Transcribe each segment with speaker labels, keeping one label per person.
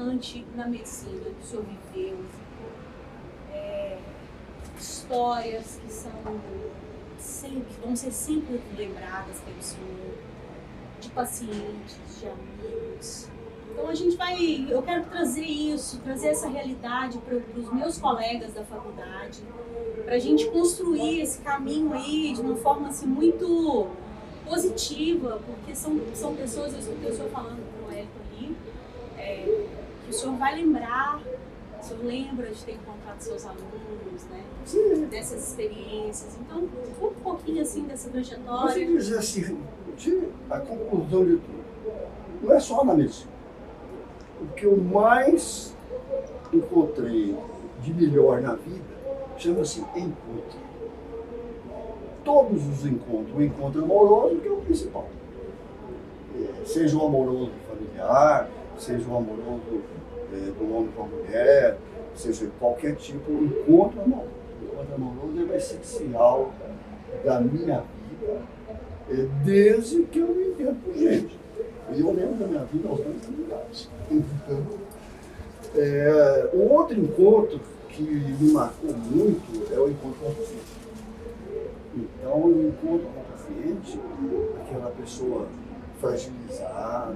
Speaker 1: marcante na medicina que o senhor viveu? Histórias que vão ser sempre lembradas pelo senhor, de pacientes, de amigos. Então eu quero trazer essa realidade para os meus colegas da faculdade, para a gente construir esse caminho aí de uma forma assim, muito positiva, porque são pessoas, eu escutei o senhor falando com o Elton ali, que o senhor vai lembrar, o senhor lembra de ter encontrado seus alunos, né?
Speaker 2: Sim.
Speaker 1: Dessas experiências. Então, um pouquinho assim dessa trajetória.
Speaker 2: Você dizer assim, a conclusão de tudo, não é só na medicina. O que eu mais encontrei de melhor na vida chama-se encontro. Todos os encontros, o encontro amoroso que é o principal. Seja o amoroso familiar, seja o amoroso do homem com a mulher, seja qualquer tipo, o encontro amoroso. O encontro amoroso é o essencial da minha vida, desde que eu me entendo por gente. E eu lembro da minha vida aos 2 anos de idade. O outro encontro que me marcou muito é o encontro com o paciente. Então, eu encontro com o paciente, aquela pessoa fragilizada,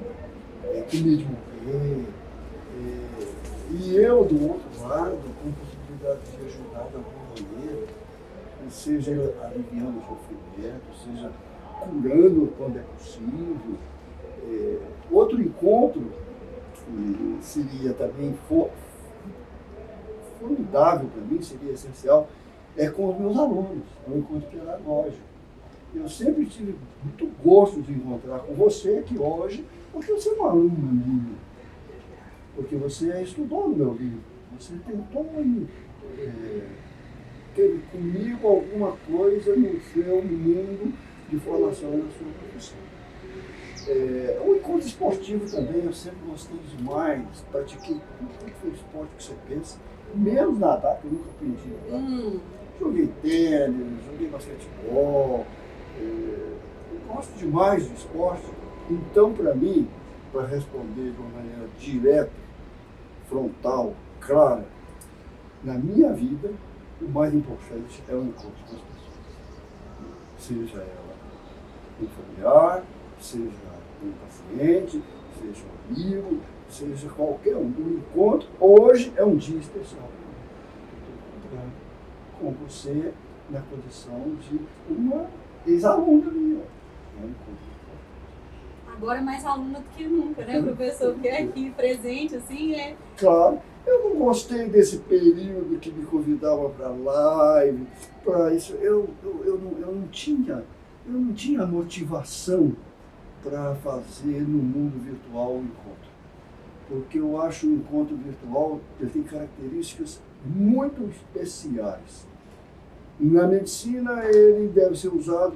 Speaker 2: com medo de morrer, e eu, do outro lado, com possibilidade de ajudar de alguma maneira, seja aliviando o sofrimento, seja curando quando é possível. Outro encontro que seria também formidável para mim, seria essencial, é com os meus alunos, é um encontro pedagógico. Eu sempre tive muito gosto de encontrar com você aqui hoje, porque você é um aluno meu, porque você estudou no meu livro, você tentou ter comigo alguma coisa no seu mundo de formação na sua profissão. O encontro esportivo também, eu sempre gostei demais, pratiquei tudo que foi esporte que você pensa, menos nadar, que eu nunca aprendi a nadar. Joguei tênis, joguei basquetebol, eu gosto demais de esporte. Então, para mim, para responder de uma maneira direta, frontal, clara, na minha vida, o mais importante é o encontro com as pessoas. Seja ela um familiar, seja um paciente, seja um amigo, seja qualquer um. O encontro hoje é um dia especial. Eu estou encontrando com você na condição de uma ex-aluna minha.
Speaker 1: Agora mais aluna do que nunca, né, professor? Porque aqui presente, assim,
Speaker 2: Claro. Eu não gostei desse período que me convidava para live, para isso. Eu não tinha motivação para fazer no mundo virtual o encontro. Porque eu acho o encontro virtual, ele tem características muito especiais. Na medicina, ele deve ser usado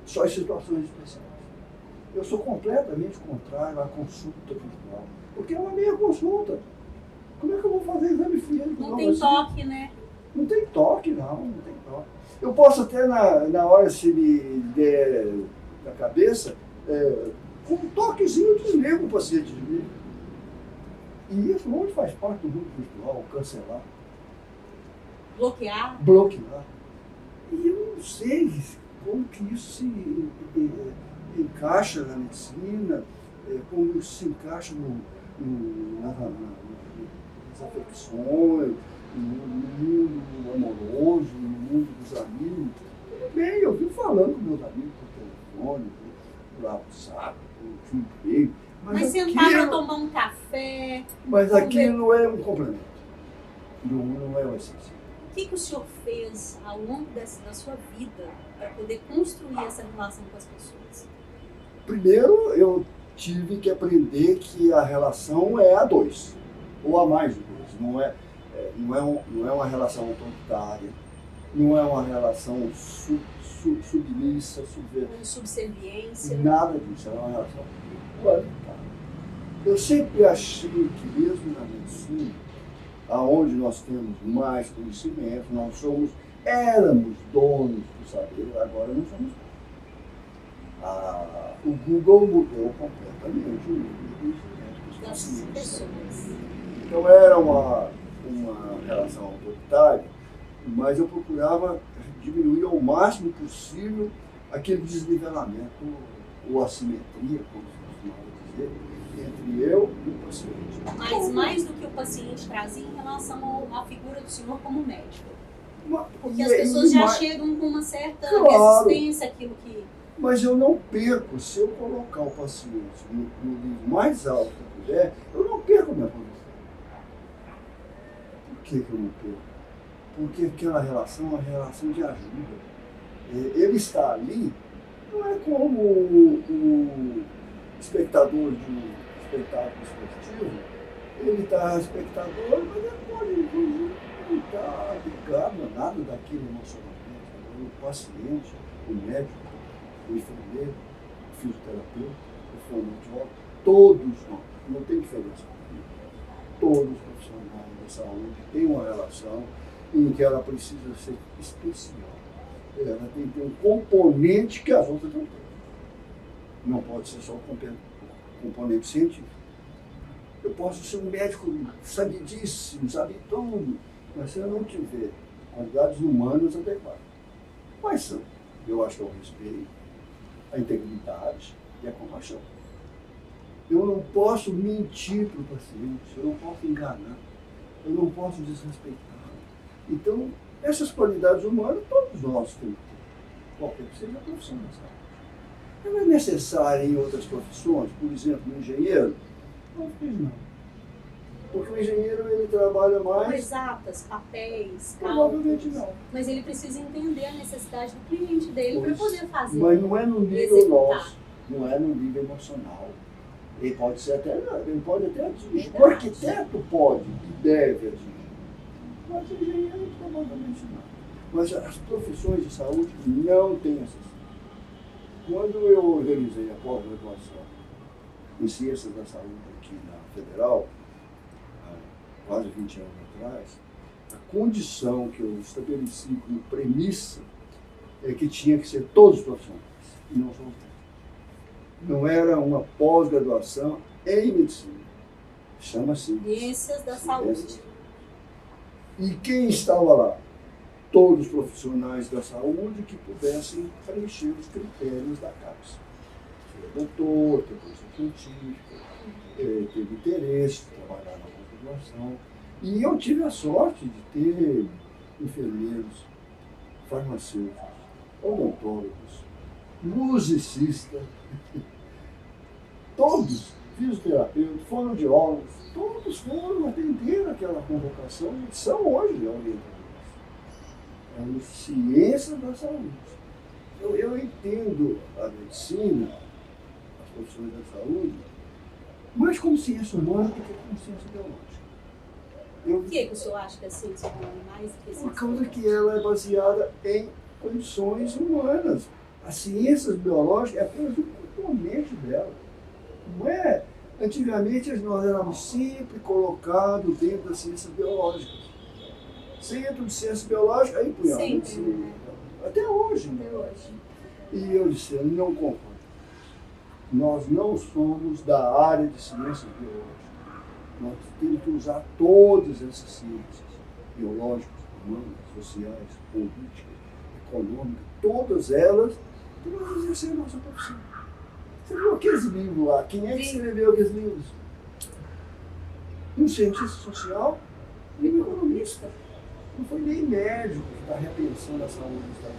Speaker 2: só em situações especiais. Eu sou completamente contrário à consulta virtual, porque é uma meia consulta. Como é que eu vou fazer exame físico?
Speaker 1: Não tem toque, né?
Speaker 2: Não tem toque, não tem toque. Eu posso até, na hora, se me der na cabeça, com um toquezinho, desligo o paciente de mim. E isso não faz parte do mundo virtual, cancelar.
Speaker 1: Bloquear.
Speaker 2: E eu não sei como que isso se encaixa na medicina, como isso se encaixa nas afecções, no mundo amoroso, no mundo dos amigos. Bem, eu vim falando com meus amigos por telefone, por WhatsApp, por e-mail.
Speaker 1: Mas sentar para tomar um café.
Speaker 2: Mas aquilo é um complemento. Não é o essencial.
Speaker 1: O que o senhor fez ao longo da sua vida para poder construir essa relação com as pessoas?
Speaker 2: Primeiro, eu tive que aprender que a relação é a dois, ou a mais de dois. Não é uma relação autoritária, não é uma relação submissa,
Speaker 1: subserviência.
Speaker 2: Nada disso, é uma relação igualitária. Eu sempre achei que mesmo na medicina, aonde nós temos mais conhecimento, éramos donos do saber, agora não somos. O Google mudou completamente o nível de conhecimento. pacientes.
Speaker 1: pessoas.
Speaker 2: Então era uma relação autoritária, mas eu procurava diminuir ao máximo possível aquele desnivelamento ou assimetria, como se costumava dizer, entre eu e o paciente.
Speaker 1: Mas mais do que o paciente trazia em relação à figura do senhor como médico. Porque as pessoas já chegam com uma certa resistência àquilo que...
Speaker 2: Mas eu não perco, se eu colocar o paciente no nível mais alto que eu puder, eu não perco a minha posição. Por que eu não perco? Porque aquela relação é uma relação de ajuda. Ele está ali, não é como o espectador de um espetáculo esportivo, ele está espectador, mas ele pode, inclusive, não está ligado a nada daquele emocionamento. O paciente, o médico, o enfermeiro, o fisioterapeuta, o fonoaudiólogo, todos nós, não tem diferença. Todos os profissionais da saúde têm uma relação em que ela precisa ser especial. Ela tem que ter um componente que as outras não têm. Não pode ser só o componente científico. Eu posso ser um médico sabidíssimo, sabe tudo, mas se eu não tiver qualidades humanas adequadas. Quais são? Eu acho que é o respeito, a integridade e a compaixão. Eu não posso mentir para o paciente, eu não posso enganar, eu não posso desrespeitar. Então, essas qualidades humanas todos nós temos que ter, qualquer que seja a profissão da saúde. Não é necessário em outras profissões, por exemplo, no engenheiro? Não. Porque o engenheiro ele trabalha mais...
Speaker 1: Exatas, papéis,
Speaker 2: provavelmente
Speaker 1: cálculos.
Speaker 2: não.
Speaker 1: Mas ele precisa entender a necessidade do cliente dele para poder fazer.
Speaker 2: Mas não é no nível
Speaker 1: executar.
Speaker 2: nosso, não é no nível emocional. Ele pode ser até, ele pode até atingir. O arquiteto pode e deve atingir. Mas o engenheiro provavelmente não. Mas as profissões de saúde não têm essa. Quando eu organizei a pós-graduação em Ciências da Saúde aqui na Federal, há quase 20 anos atrás, a condição que eu estabeleci como premissa é que tinha que ser todos os profissionais, e não só os médicos. Não era uma pós-graduação em medicina, chama-se
Speaker 1: Ciências da Saúde.
Speaker 2: E quem estava lá? Todos os profissionais da saúde que pudessem preencher os critérios da CAPES. Ser doutor, ter posição científica, teve interesse de trabalhar na pós-graduação. E eu tive a sorte de ter enfermeiros, farmacêuticos, odontólogos, musicistas, todos, fisioterapeutas, fonoaudiólogos, todos foram atender aquela convocação e são hoje orientadores. É ciência da saúde. Eu entendo a medicina, as profissões da saúde, mais como ciência humana do que como ciência biológica.
Speaker 1: Por que o senhor acha que a ciência humana é mais do que a ciência
Speaker 2: Por causa
Speaker 1: biológica?
Speaker 2: que ela é baseada em condições humanas. As ciências biológicas é apenas um componente dela. Não é? Antigamente nós éramos sempre colocados dentro das ciências biológicas. Centro de ciência biológica, aí punha.
Speaker 1: Sempre, né?
Speaker 2: Até hoje.
Speaker 1: Até hoje.
Speaker 2: E eu disse, não concordo. Nós não somos da área de ciências biológicas. Nós temos que usar todas essas ciências, biológicas, humanas, sociais, políticas, econômicas, todas elas, para nós exercer a nossa profissão. Você viu aqueles livros lá? Quem é que escreveu aqueles livros? Um cientista social e um economista. Não foi nem médico que está repensando a saúde dos Estados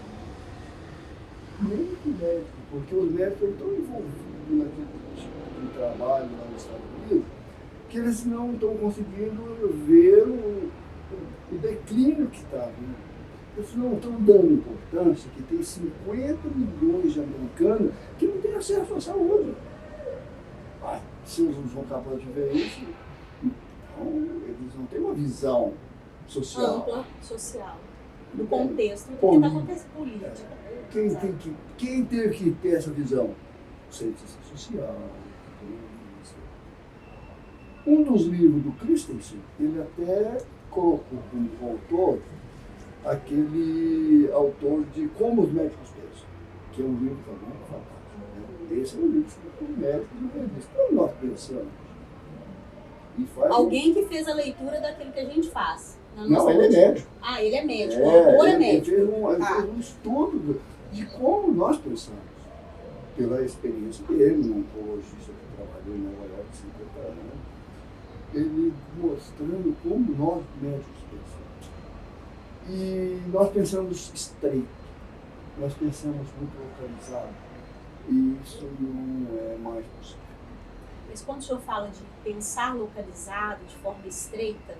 Speaker 2: Unidos. Nem médico, porque os médicos estão envolvidos naquele tipo de trabalho lá nos Estados Unidos que eles não estão conseguindo ver o declínio que está vindo. Eles não estão dando importância que tem 50 milhões de americanos que não têm acesso à saúde. Se eles não são capazes de ver isso, então eles não têm uma visão social.
Speaker 1: Ampla, social. Do contexto do que está acontecendo política.
Speaker 2: Quem teve que ter essa visão? O cientista social, economista. Um dos livros do Christensen, ele até colocou como autor aquele autor de Como os Médicos Pensam, que é um livro também fantástico. Né? Esse é um livro sobre o médico e o revista. Como nós pensamos? E faz
Speaker 1: Alguém que fez a leitura daquilo que a gente faz. Na
Speaker 2: Não,
Speaker 1: nossa
Speaker 2: ele é
Speaker 1: rotina.
Speaker 2: médico.
Speaker 1: Ah, ele é médico. O autor é médico.
Speaker 2: Ele fez um estudo de como nós pensamos, pela experiência dele, um oncologista que trabalhou na Nova York 50 anos, ele mostrando como nós médicos pensamos. E nós pensamos estreito, nós pensamos muito localizado, e isso não é mais possível.
Speaker 1: Mas quando o senhor fala de pensar localizado, de forma estreita,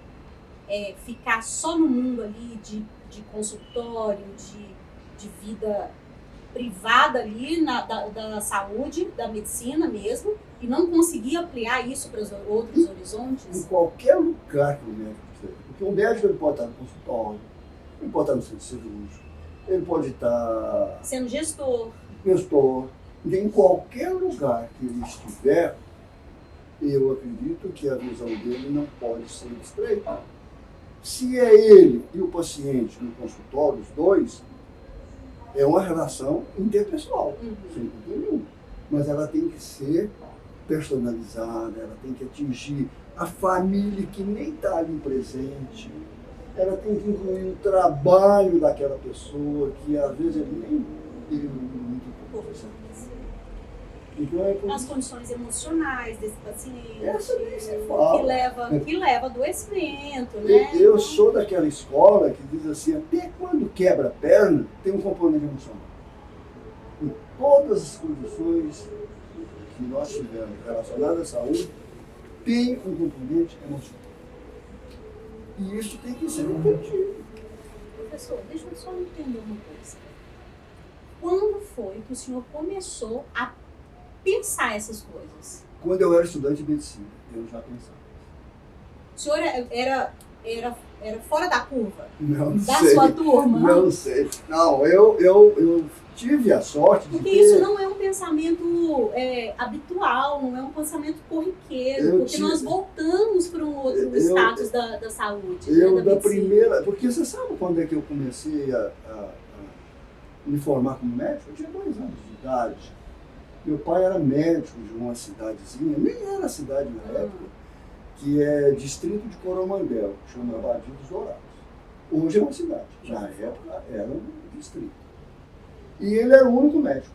Speaker 1: ficar só no mundo ali de consultório, de vida privada ali da saúde, da medicina mesmo, e não conseguir ampliar isso para os outros
Speaker 2: Em
Speaker 1: horizontes?
Speaker 2: qualquer lugar que o médico esteja. Porque o médico ele pode estar no consultório, ele pode estar no centro cirúrgico, ele pode estar
Speaker 1: Sendo gestor.
Speaker 2: gestor. Em qualquer lugar que ele estiver, eu acredito que a visão dele não pode ser estreita. Se é ele e o paciente no consultório, os dois, é uma relação interpessoal, sem dúvida nenhuma. Mas ela tem que ser personalizada, ela tem que atingir a família que nem está ali presente, ela tem que incluir o trabalho daquela pessoa, que às vezes ele nem teve muito pouco. Então,
Speaker 1: As condições emocionais desse paciente,
Speaker 2: essa nem se fala.
Speaker 1: que leva a adoecimento, né?
Speaker 2: Eu sou daquela escola que diz assim, até quando quebra a perna, tem um componente emocional. Em todas as condições que nós tivemos relacionadas à saúde, tem um componente emocional. E isso tem que ser entendido.
Speaker 1: Professor, deixa eu só entender uma coisa. Quando foi que o senhor começou a pensar essas coisas?
Speaker 2: Quando eu era estudante de medicina, eu já pensava.
Speaker 1: O senhor era fora da curva?
Speaker 2: Não
Speaker 1: Da
Speaker 2: sei.
Speaker 1: sua turma?
Speaker 2: Não sei. Não, eu tive a sorte de
Speaker 1: Porque
Speaker 2: ter...
Speaker 1: isso não é um pensamento habitual, não é um pensamento corriqueiro, porque nós voltamos para um outro status da saúde.
Speaker 2: Eu,
Speaker 1: né,
Speaker 2: da
Speaker 1: medicina.
Speaker 2: primeira... Porque você sabe quando é que eu comecei a me formar como médico? Eu tinha 2 anos de idade. Meu pai era médico de uma cidadezinha, nem era cidade na época, que é distrito de Coromandel, chama Abadia dos Dourados. Hoje é uma cidade, na época era um distrito. E ele era o único médico.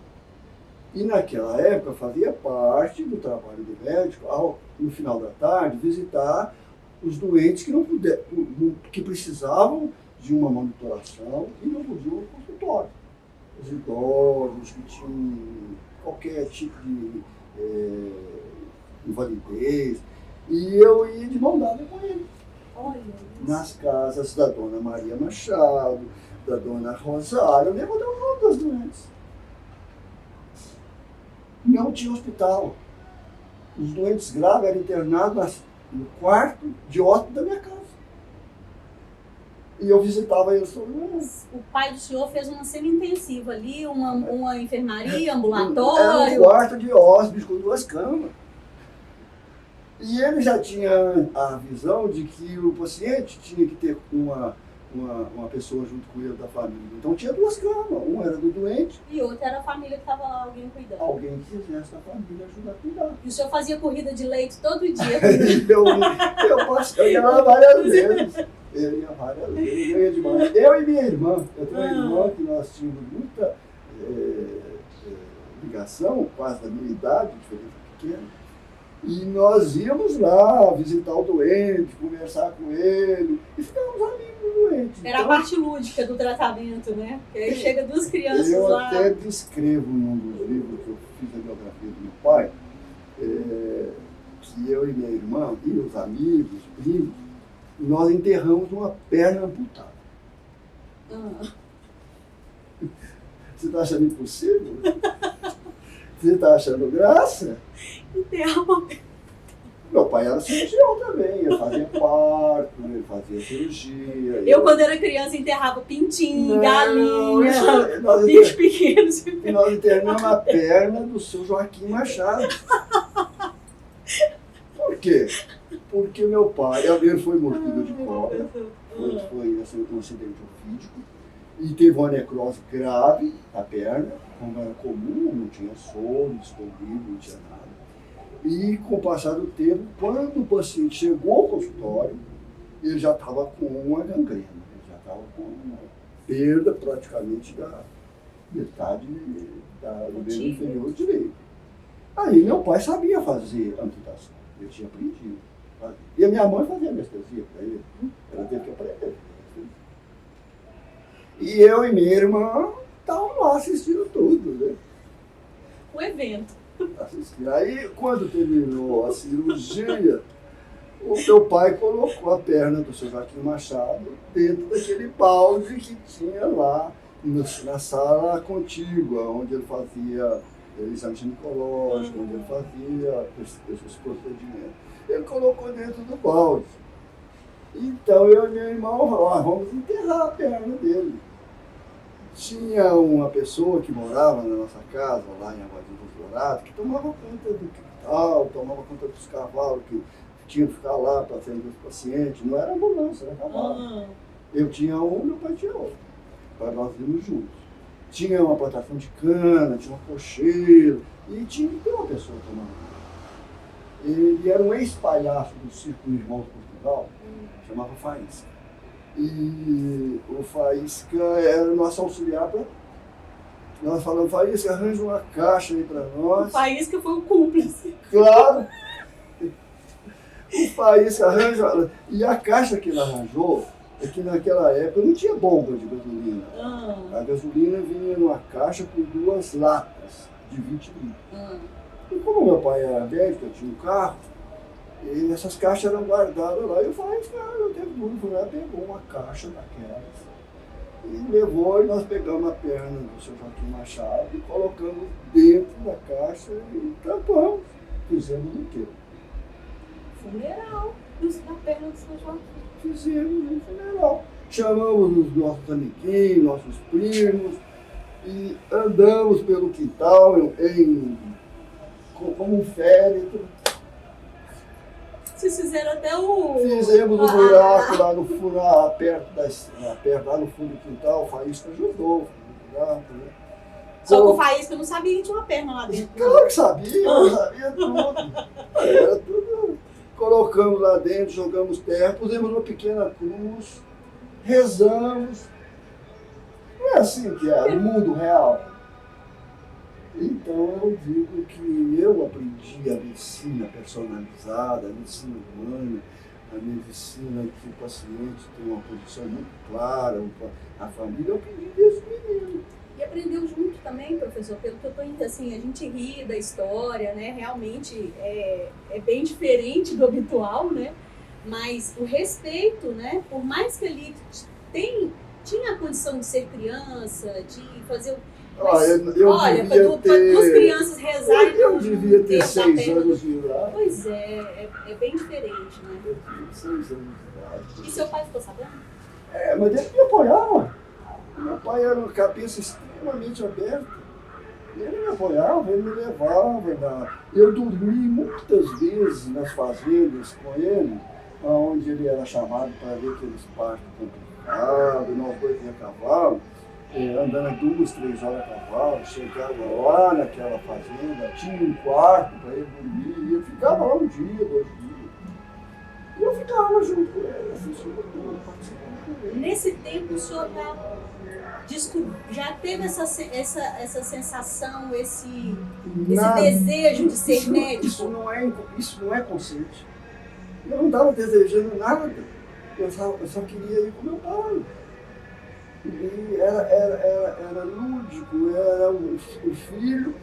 Speaker 2: E naquela época fazia parte do trabalho do médico, no final da tarde, visitar os doentes que não puderam, que precisavam de uma monitoração e não podiam ir ao consultório. Os idosos que tinham qualquer tipo de invalidez. E eu ia de mão dada com ele.
Speaker 1: Olha,
Speaker 2: Nas casas da dona Maria Machado, da dona Rosário, eu lembro do nome das doentes. Não tinha hospital. Os doentes graves eram internados no quarto de hóspede da minha casa. E eu visitava eles todo mundo.
Speaker 1: o pai do senhor fez uma semi-intensiva ali, uma enfermaria,
Speaker 2: Era
Speaker 1: ambulatório.
Speaker 2: um quarto de hóspedes com 2 camas. E ele já tinha a visão de que o paciente tinha que ter uma pessoa junto com ele da família. Então tinha 2 camas. Uma era do doente,
Speaker 1: E outra era a família que estava lá, alguém cuidando.
Speaker 2: alguém que quisesse da família ajudar a cuidar.
Speaker 1: E o senhor fazia corrida de leite todo dia.
Speaker 2: eu ia lá várias vezes. Eu ia várias vezes. Eu ia demais. Eu e minha irmã. Eu tenho uma irmã que nós tínhamos muita ligação, quase da minha idade, diferença pequena. E nós íamos lá visitar o doente, conversar com ele, e ficávamos amigos do doente.
Speaker 1: Era a parte lúdica do tratamento, né? Porque aí chega 2 crianças
Speaker 2: eu
Speaker 1: lá.
Speaker 2: até descrevo num dos livros que eu fiz a biografia do meu pai, que eu e minha irmã, e os amigos, os primos, nós enterramos uma perna amputada. Você está achando impossível? Você está achando graça?
Speaker 1: Enterrar uma
Speaker 2: Meu pai era cirurgião também, ele fazia parto, ele fazia cirurgia.
Speaker 1: Eu, quando era criança, enterrava pintinho, galinha,
Speaker 2: nós
Speaker 1: bichos pequenos.
Speaker 2: E nós internamos a perna do seu Joaquim Machado. Por quê? Porque meu pai, ele foi mordido de cobra, foi assim, um acidente ofídico, e teve uma necrose grave na perna, como era comum, não tinha soro, escondido, não tinha nada. E com o passar do tempo, quando o paciente chegou ao consultório, ele já estava com uma gangrena, ele já estava com uma perda praticamente da metade do membro inferior direito. Aí meu pai sabia fazer amputação, ele tinha aprendido a fazer. E a minha mãe fazia anestesia para ele, ela teve que aprender. E eu e minha irmã estavam lá assistindo tudo, né?
Speaker 1: O evento.
Speaker 2: Assistindo. Aí, quando terminou a cirurgia, o meu pai colocou a perna do seu Joaquim Machado dentro daquele balde que tinha lá na sala contígua, onde ele fazia exame ginecológico, onde ele fazia esses procedimentos. Ele colocou dentro do balde. Então eu e meu irmão falaram, vamos enterrar a perna dele. Tinha uma pessoa que morava na nossa casa, lá em Aguadinho do Dourado, que tomava conta do quintal, tomava conta dos cavalos que tinham que ficar lá para atender os pacientes. Não era ambulância, era cavalo. Eu tinha um, meu pai tinha outro. Para nós irmos juntos. Tinha uma plantação de cana, tinha um cocheiro, e tinha que ter uma pessoa tomando conta. Ele era um ex-palhaço do Circo Irmão de Portugal, chamava Faísca. E o Faísca era o nosso auxiliar para. Nós falamos, Faísca, arranja uma caixa aí para nós.
Speaker 1: O Faísca foi o cúmplice.
Speaker 2: Claro! O Faísca arranja. E a caixa que ele arranjou é que naquela época não tinha bomba de gasolina. A gasolina vinha numa caixa com 2 latas de 20 litros. E como meu pai era médico, eu tinha um carro, e essas caixas eram guardadas lá. E eu falei, cara, eu tenho tudo. Fui lá, pegou uma caixa daquelas e levou, e nós pegamos a perna do seu Joaquim Machado e colocamos dentro da caixa e tampamos. Fizemos o quê?
Speaker 1: Funeral da perna do seu Joaquim.
Speaker 2: Fizemos um funeral. Chamamos os nossos amiguinhos, nossos primos, e andamos pelo quintal como um féretro.
Speaker 1: Vocês fizeram até o...
Speaker 2: Fizemos um buraco lá no fundo, lá no fundo do quintal, o Faísca ajudou. Buraco, né?
Speaker 1: Só que o Faísca não sabia que tinha uma perna lá dentro.
Speaker 2: Claro que sabia tudo. Era tudo. Colocamos lá dentro, jogamos terra, pusemos uma pequena cruz, rezamos. Não é assim que é no mundo real. Então eu digo que eu aprendi a medicina personalizada, a medicina humana, a medicina que o paciente tem uma posição muito clara, a família, eu aprendi desde menino.
Speaker 1: E aprendeu junto também, professor, pelo que eu tô indo, assim, a gente ri da história, né? Realmente é bem diferente do habitual, né? Mas o respeito, né? Por mais que ele tinha a condição de ser criança, de fazer olha, para duas crianças rezarem.
Speaker 2: Eu devia ter 6 anos de idade.
Speaker 1: Pois é bem diferente, né?
Speaker 2: Eu tinha 6 anos de idade.
Speaker 1: E seu pai ficou sabendo?
Speaker 2: Mas ele me apoiava. Meu pai era uma cabeça extremamente aberta. Ele me apoiava, ele me levava. Eu dormi muitas vezes nas fazendas com ele, onde ele era chamado para ver aqueles partos complicados, nós dois a cavalo. Andando 2, 3 horas a cavalo, chegava lá naquela fazenda, tinha um quarto para ele dormir, e eu ficava lá 1 dia, 2 dias. E eu ficava junto com ele, assistindo tudo, participando com ele.
Speaker 1: Nesse tempo o senhor já teve essa sensação, esse desejo de ser médico?
Speaker 2: Isso não é consciente. Eu não estava desejando nada, eu só queria ir com meu pai. E era lúdico, era o filho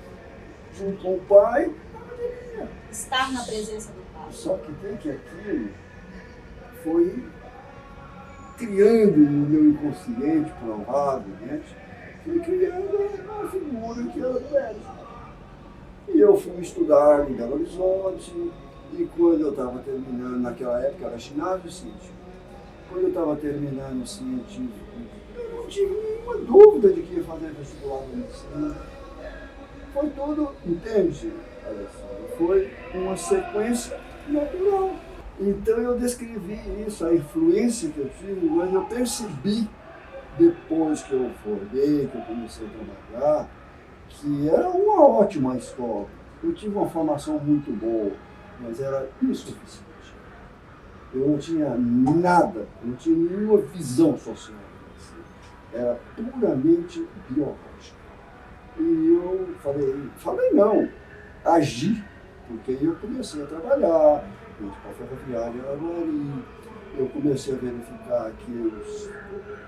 Speaker 2: junto com o pai.
Speaker 1: Estar na presença do pai.
Speaker 2: Só que tem que aquilo foi criando no meu inconsciente, provavelmente, foi criando uma figura que era do médico. E eu fui estudar em Belo Horizonte, e quando eu estava terminando, naquela época era ginásio científico, quando eu estava terminando o científico, eu não tive nenhuma dúvida de que ia fazer vestibular de medicina. Foi tudo, entende, Alessandro? Foi uma sequência natural. Então eu descrevi isso, a influência que eu tive, mas eu percebi, depois que eu formei, que eu comecei a trabalhar, que era uma ótima escola. eu tive uma formação muito boa, mas era insuficiente. Eu não tinha nada, não tinha nenhuma visão social. Era puramente biológica. E eu falei não, agi, porque aí eu comecei a trabalhar, eu para a ferroviária Araguari, eu comecei a verificar que os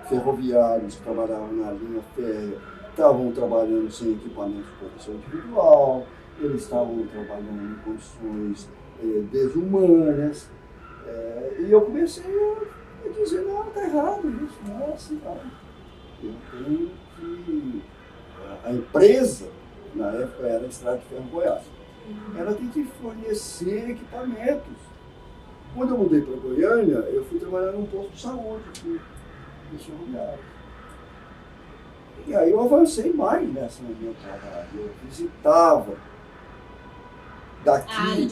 Speaker 2: ferroviários que trabalhavam na linha férrea estavam trabalhando sem equipamento de proteção individual, eles estavam trabalhando em condições desumanas, e eu comecei a dizer, não, está errado isso, não é assim, não. Eu tenho que... A empresa, na época era a Estrada de Ferro Goiás, ela tem que fornecer equipamentos. Quando eu mudei para Goiânia, eu fui trabalhar num posto de saúde aqui, no ferroviário. E aí eu avancei mais nessa minha trabalho. Eu visitava daqui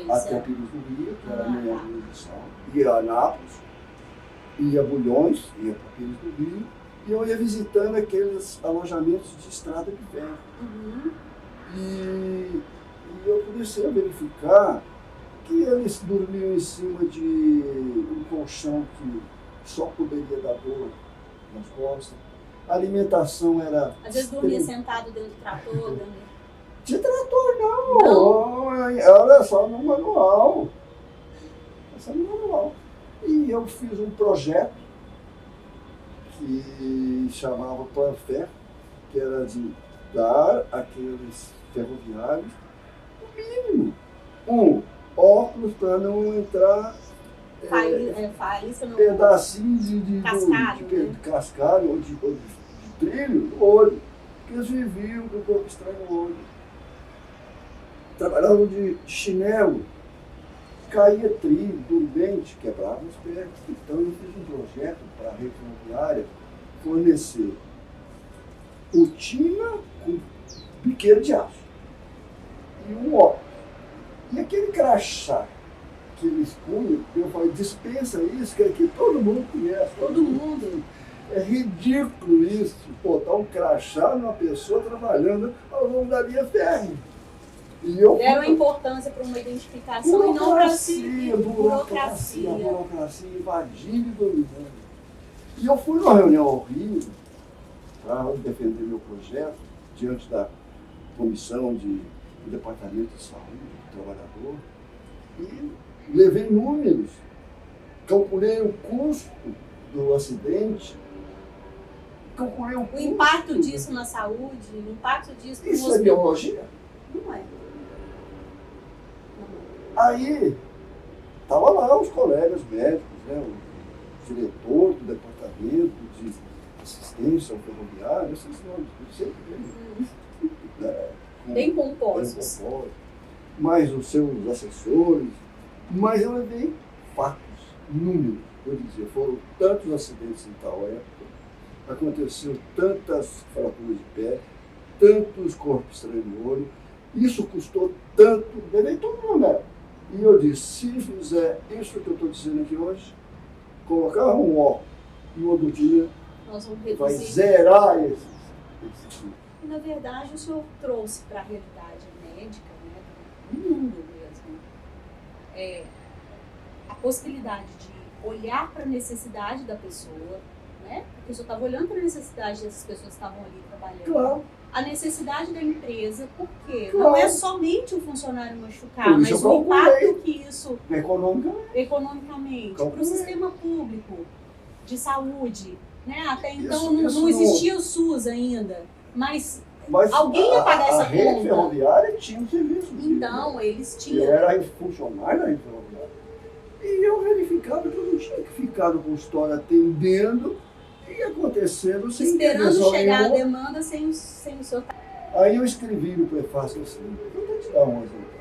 Speaker 2: até Pires do Rio, que era a minha jurisdição, ia a Anápolis, ia a Bulhões, ia para Pires do Rio, e eu ia visitando aqueles alojamentos de estrada de ferro. E eu comecei a verificar que eles dormiam em cima de um colchão que só poderia dar dor nas costas. A alimentação era...
Speaker 1: Às vezes dormia sentado dentro do trator.
Speaker 2: De trator não, era só no manual. E eu fiz um projeto que chamava Planfer, que era de dar àqueles ferroviários o mínimo. Óculos para não entrar pedacinhos de cascalho ou de trilho no olho, porque eles viviam com o corpo estranho no olho. Trabalhavam de chinelo, caía trilho, dormente, quebrava os pés. Então eu fiz um projeto para a rede ferroviária fornecer botina com biqueiro de aço e um óculos. E aquele crachá que eles punham, eu falei, dispensa isso, que aqui todo mundo conhece.
Speaker 1: Todo mundo.
Speaker 2: É ridículo isso, botar um crachá numa pessoa trabalhando ao longo da linha férrea.
Speaker 1: Deram importância para uma identificação e não para si.
Speaker 2: Burocracia invadindo e dominando. E eu fui numa reunião ao Rio para defender meu projeto diante da comissão do Departamento de Saúde do Trabalhador e levei números, calculei o custo do acidente, calculei o
Speaker 1: impacto disso na saúde, o impacto disso no
Speaker 2: hospital. Isso é biologia?
Speaker 1: Não é.
Speaker 2: Aí, estavam lá os colegas médicos, né, o diretor do departamento de assistência ao ferroviário, esses nomes, sempre
Speaker 1: bem pomposos.
Speaker 2: Mais os seus assessores, mas eu levei fatos, números. Eu dizia, foram tantos acidentes em tal época, aconteceu tantas fraturas de pé, tantos corpos estranhos no olho, isso custou tanto, levei tudo no número. E eu disse, se fizer isso que eu estou dizendo aqui hoje, colocar um óculos e uma botina, vai zerar esse.
Speaker 1: E, na verdade, o senhor trouxe para a realidade médica, né, do mundo mesmo, a possibilidade de olhar para a necessidade da pessoa, né? Porque o senhor estava olhando para a necessidade dessas pessoas que estavam ali trabalhando.
Speaker 2: Claro.
Speaker 1: A necessidade da empresa, porque
Speaker 2: claro.
Speaker 1: Não é somente o funcionário machucar, mas o impacto que isso economicamente para o sistema público de saúde, né? Até então não existia o SUS ainda, mas alguém ia pagar essa conta. A
Speaker 2: rede ferroviária tinha um serviço.
Speaker 1: Então, eles tinham.
Speaker 2: Eu era funcionário da rede ferroviária. E eu verificava que eu não tinha que ficar no consultório atendendo e acontecendo sem
Speaker 1: esperando chegar a demanda sem o seu.
Speaker 2: Aí eu escrevi no prefácio assim, eu vou te dar um exemplo.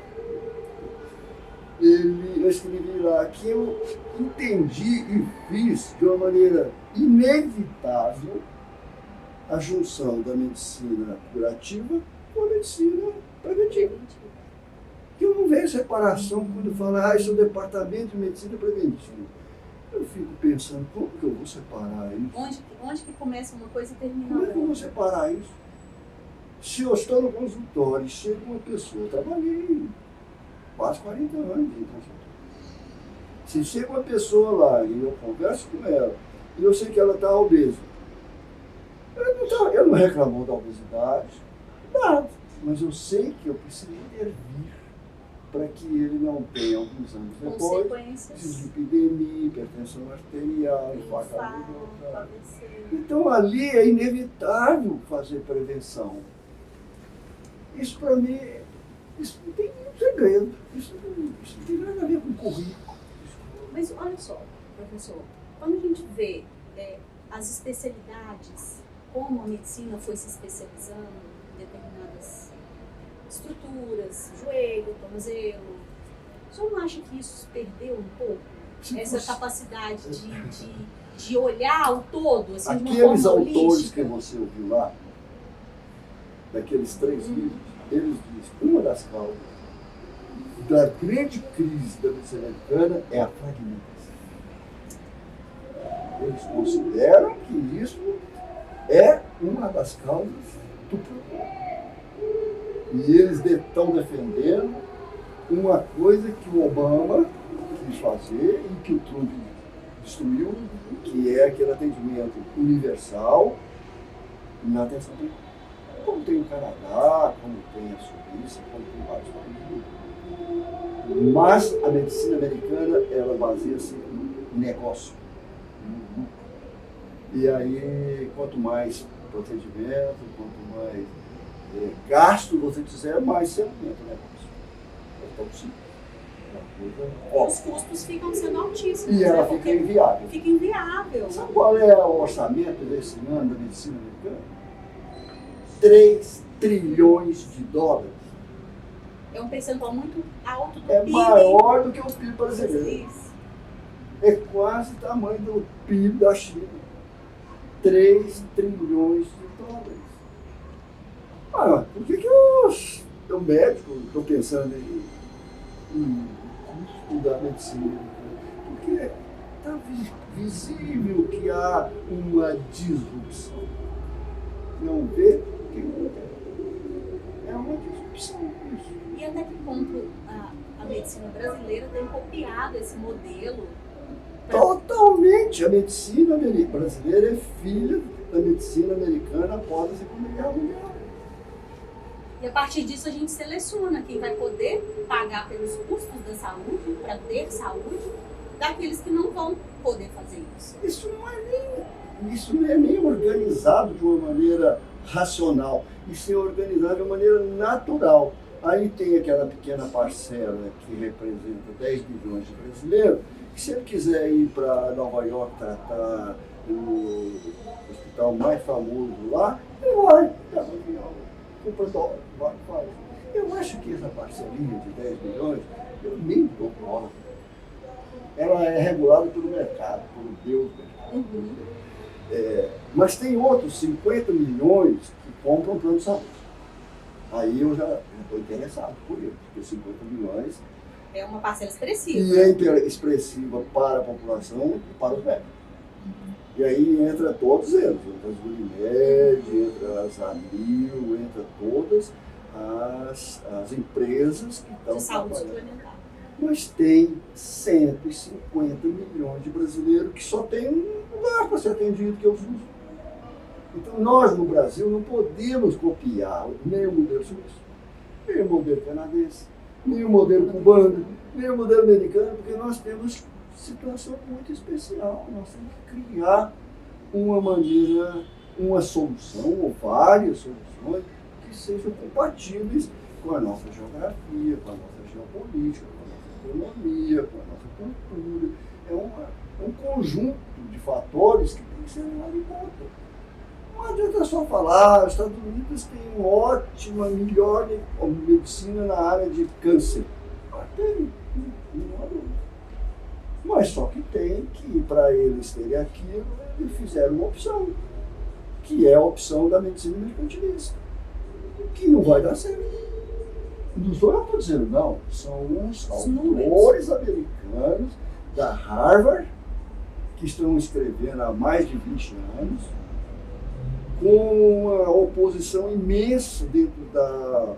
Speaker 2: Eu escrevi lá que eu entendi e fiz de uma maneira inevitável a junção da medicina curativa com a medicina preventiva. Que eu não vejo separação quando fala, isso é o departamento de medicina preventiva. Eu fico pensando, como que eu vou separar isso?
Speaker 1: Onde que começa uma coisa e termina
Speaker 2: Como é que eu vou
Speaker 1: outra?
Speaker 2: separar isso? Se eu estou no consultório e chega uma pessoa, eu trabalhei quase 40 anos em consultório. Se chega uma pessoa lá e eu converso com ela, e eu sei que ela está obesa, ela não reclamou da obesidade, nada. Mas eu sei que eu preciso intervir para que ele não tenha, alguns anos depois, dislipidemia, hipertensão arterial, infarto agudo. Então ali é inevitável fazer prevenção. Isso para mim, isso não tem segredo. Isso não tem nada a ver com currículo.
Speaker 1: Mas olha só, professor, quando a gente vê as especialidades, como a medicina foi se especializando em determinadas estruturas, joelho, tornozelo, o senhor não acha que isso perdeu um pouco? Essa capacidade de olhar o todo, assim, de uma forma
Speaker 2: Aqueles autores
Speaker 1: holística?
Speaker 2: que você ouviu lá, daqueles 3 livros, eles dizem, uma das causas da grande crise da medicina americana é a fragmentação. Eles consideram que isso é uma das causas do problema. E eles estão defendendo uma coisa que o Obama quis fazer e que o Trump destruiu, que é aquele atendimento universal na atenção primária. Como tem o Canadá, como tem a Suíça, como tem vários países. Mas a medicina americana, ela baseia-se no negócio, no lucro. E aí, quanto mais procedimento, quanto mais gasto você fizer, mais você aumenta o negócio. Então, sim.
Speaker 1: Os custos ficam sendo altíssimos.
Speaker 2: E ela fica inviável.
Speaker 1: Fica inviável.
Speaker 2: Sabe qual é o orçamento desse ano da medicina americana? 3 trilhões de dólares.
Speaker 1: É um percentual muito alto do
Speaker 2: É
Speaker 1: PIB.
Speaker 2: maior do que o PIB brasileiro.
Speaker 1: Isso.
Speaker 2: É quase o tamanho do PIB da China. 3 trilhões de dólares. Ah, por que eu médico estou pensando em custo da medicina? Porque está visível que há uma disrupção. Não vê? É uma disrupção isso.
Speaker 1: E até que ponto a medicina brasileira tem copiado esse modelo?
Speaker 2: Totalmente! A medicina brasileira é filha da medicina americana após a Segunda Guerra Mundial.
Speaker 1: E a partir disso a gente seleciona quem vai poder pagar pelos custos da saúde, para ter saúde, daqueles que não vão poder fazer isso.
Speaker 2: Isso não é nem organizado de uma maneira racional. Isso é organizado de uma maneira natural. Aí tem aquela pequena parcela que representa 10 milhões de brasileiros, que se ele quiser ir para Nova York tratar no hospital mais famoso lá, ele vai, pega um avião, compra dólar, vai, faz. Eu acho que essa parcelinha de 10 milhões, eu nem dou bola. Ela é regulada pelo mercado, pelo Deus do mercado. Mas tem outros 50 milhões que compram plano de saúde. Aí eu já estou interessado por ele, porque 50 milhões
Speaker 1: é uma parcela expressiva.
Speaker 2: E é expressiva para a população e para os médicos. E aí entra todos eles, entra as Unimed, entra as Amil, entra todas as empresas que estão
Speaker 1: de saúde
Speaker 2: trabalhando.
Speaker 1: suplementar.
Speaker 2: Mas tem 150 milhões de brasileiros que só tem um lugar para ser atendido, que é o SUS. Então nós no Brasil não podemos copiar nem o modelo suíço, nem o modelo canadense, nem o modelo cubano, nem o modelo americano, porque nós temos situação muito especial. Nós temos que criar uma maneira, uma solução, ou várias soluções, que sejam compatíveis com a nossa geografia, com a nossa geopolítica, com a nossa economia, com a nossa cultura. É um conjunto de fatores que tem que ser levado em conta. Não adianta só falar, os Estados Unidos têm uma ótima, melhor medicina na área de câncer. Tem, não há dúvida. Mas só que tem que, para eles terem aquilo, eles fizeram uma opção, que é a opção da medicina mercantilista, que não vai dar certo. Não sou eu que estou dizendo, não. São uns autores americanos da Harvard, que estão escrevendo há mais de 20 anos, com uma oposição imensa dentro da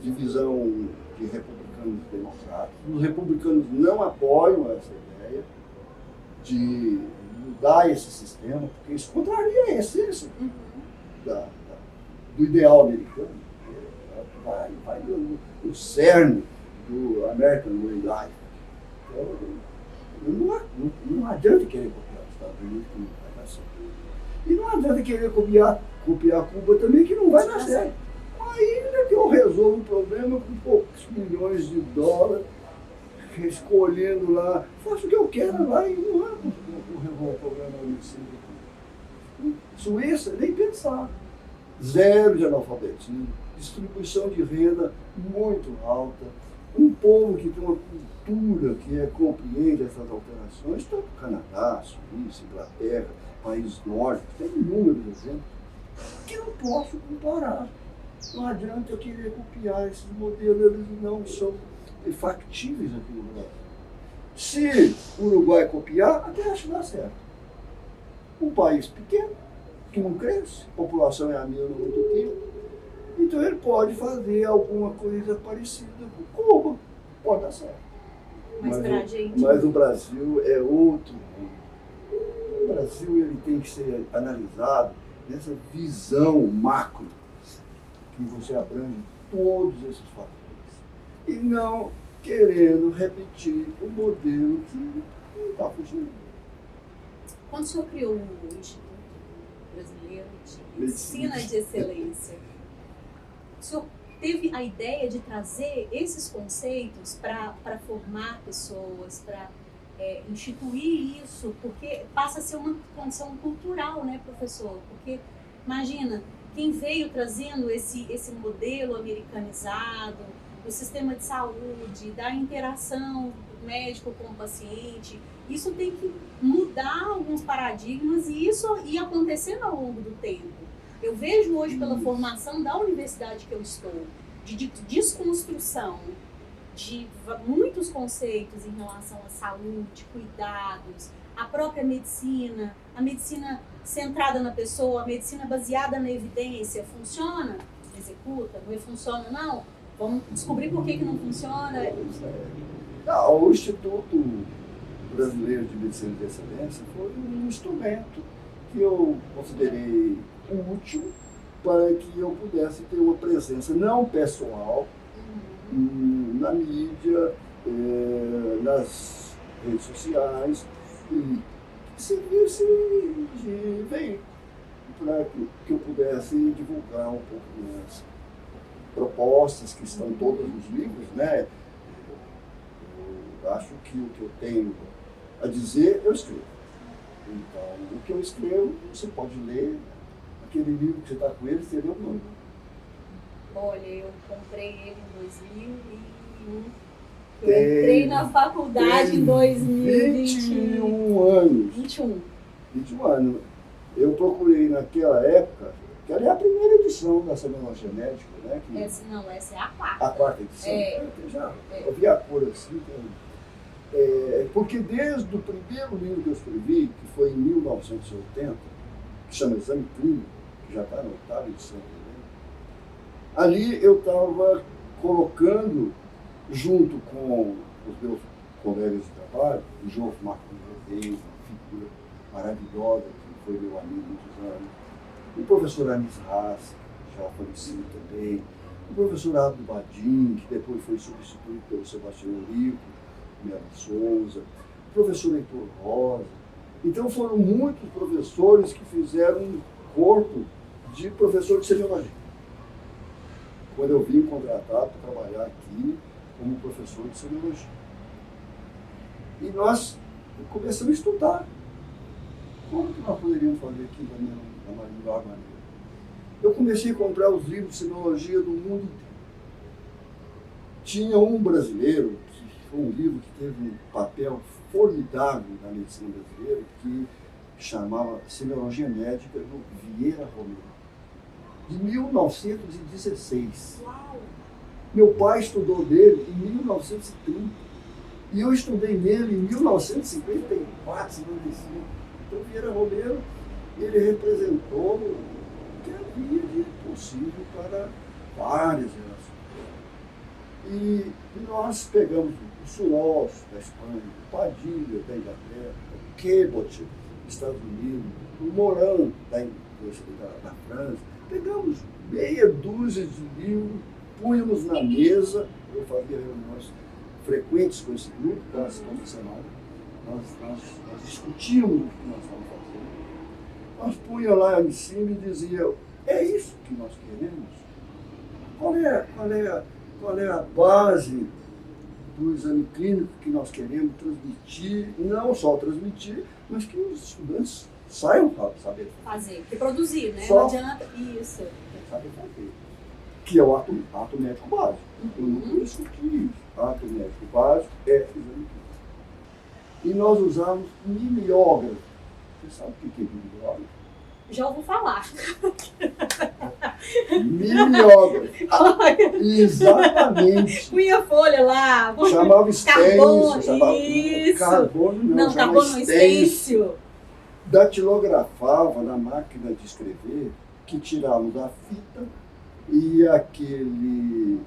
Speaker 2: divisão de republicanos e democratas. Os republicanos não apoiam essa ideia de mudar esse sistema, porque isso contraria a essência do ideal americano. Vai no cerne do American Way Life. Então, não adianta querer copiar os Estados Unidos, que não vai dar certo. E não adianta querer copiar Cuba também, que não vai dar certo. Ainda que eu resolva o problema com poucos milhões de dólares, escolhendo lá, faço o que eu quero lá e não é resolver o problema do Suíça, nem pensar. Zero de analfabetismo, distribuição de renda muito alta, um povo que tem uma cultura que compreende essas alterações, tanto Canadá, Suíça, Inglaterra, países nórdicos, tem inúmeros exemplos, que eu posso comparar. Não adianta eu querer copiar esses modelos, eles não são factíveis aqui no Brasil. Se o Uruguai copiar, até acho que dá certo. Um país pequeno, que não cresce, a população é a mesma há muito tempo, então ele pode fazer alguma coisa parecida com Cuba, pode dar certo. Mas o Brasil é outro mundo. O Brasil ele tem que ser analisado nessa visão macro, que você abrange todos esses fatores. E não querendo repetir o modelo que não está funcionando.
Speaker 1: Quando o senhor criou o Instituto Brasileiro de Ensino de Excelência, o senhor teve a ideia de trazer esses conceitos para formar pessoas, para instituir isso, porque passa a ser uma condição cultural, né, professor? Porque, imagina, quem veio trazendo esse modelo americanizado, do sistema de saúde, da interação do médico com o paciente, isso tem que mudar alguns paradigmas e isso ia acontecendo ao longo do tempo. Eu vejo hoje pela formação da universidade que eu estou, de desconstrução de muitos conceitos em relação à saúde, cuidados, a própria medicina, a medicina centrada na pessoa, a medicina baseada na evidência, funciona? Executa? Não funciona, não? Vamos descobrir por que não funciona.
Speaker 2: O Instituto Brasileiro de Medicina de Excelência foi um instrumento que eu considerei útil para que eu pudesse ter uma presença não pessoal na mídia, nas redes sociais, e servisse de veículo para que eu pudesse divulgar um pouco das propostas que estão todas nos livros, né? Eu acho que o que eu tenho a dizer, eu escrevo. Então, o que eu escrevo, você pode ler. Aquele livro que você está com ele, você leu muito.
Speaker 1: Olha, eu comprei ele em 2001. Eu entrei na faculdade em
Speaker 2: 21 anos. 21 anos. Eu procurei naquela época, que era a primeira edição da Semiologia Médica, né?
Speaker 1: Essa é a quarta.
Speaker 2: A quarta edição. Eu vi a cor assim. Porque desde o primeiro livro que eu escrevi, que foi em 1980, que chama Exame Clínico, que já está na oitava edição também, ali eu estava colocando, junto com os meus colegas de trabalho, o João Marcos Reis, uma figura maravilhosa, que foi meu amigo há muitos anos, o professor Anis Haas, já falecido também, o professor Abdo Badim, que depois foi substituído pelo Sebastião Rico, Melo Souza, o professor Heitor Rosa. Então foram muitos professores que fizeram um corpo de professor de semiologia. Quando eu vim contratado para trabalhar aqui como professor de semiologia. E nós começamos a estudar. Como que nós poderíamos fazer aqui da melhor maneira? Eu comecei a comprar os livros de semiologia do mundo inteiro. Tinha um brasileiro, que foi um livro que teve um papel formidável na medicina brasileira, que chamava Semiologia Médica, do Vieira Romero, de 1916.
Speaker 1: Uau.
Speaker 2: Meu pai estudou dele em 1930 e eu estudei nele em 1954, 55. Então, Vieira Romero ele representou o que havia de possível para várias gerações. E nós pegamos o Suros, da Espanha, o Padilha, da Inglaterra, o Cabot, dos Estados Unidos, o Morin, da França. Pegamos meia dúzia de livros, punhamos na mesa. Eu fazia reuniões frequentes com esse grupo, quase toda semana. Nós discutíamos o que nós estávamos fazendo. Nós punha lá em cima e dizia, é isso que nós queremos? Qual é a base do exame clínico que nós queremos transmitir, não só transmitir, mas que os estudantes saiam saber
Speaker 1: fazer, reproduzir, né?
Speaker 2: Só
Speaker 1: não adianta isso.
Speaker 2: Saber fazer. Que é o ato médico básico. Eu não discuti isso. Ato médico básico é exame clínico. E nós usamos mimeógrafo. Você sabe o que é mimeógrafo?
Speaker 1: Já ouvi falar.
Speaker 2: Mimeógrafo. Exatamente.
Speaker 1: Punha folha lá.
Speaker 2: Chamava stencil.
Speaker 1: Carbono, isso.
Speaker 2: Carbono não,
Speaker 1: carbono stencil.
Speaker 2: Datilografava na máquina de escrever, que tirávamos a fita e aquele...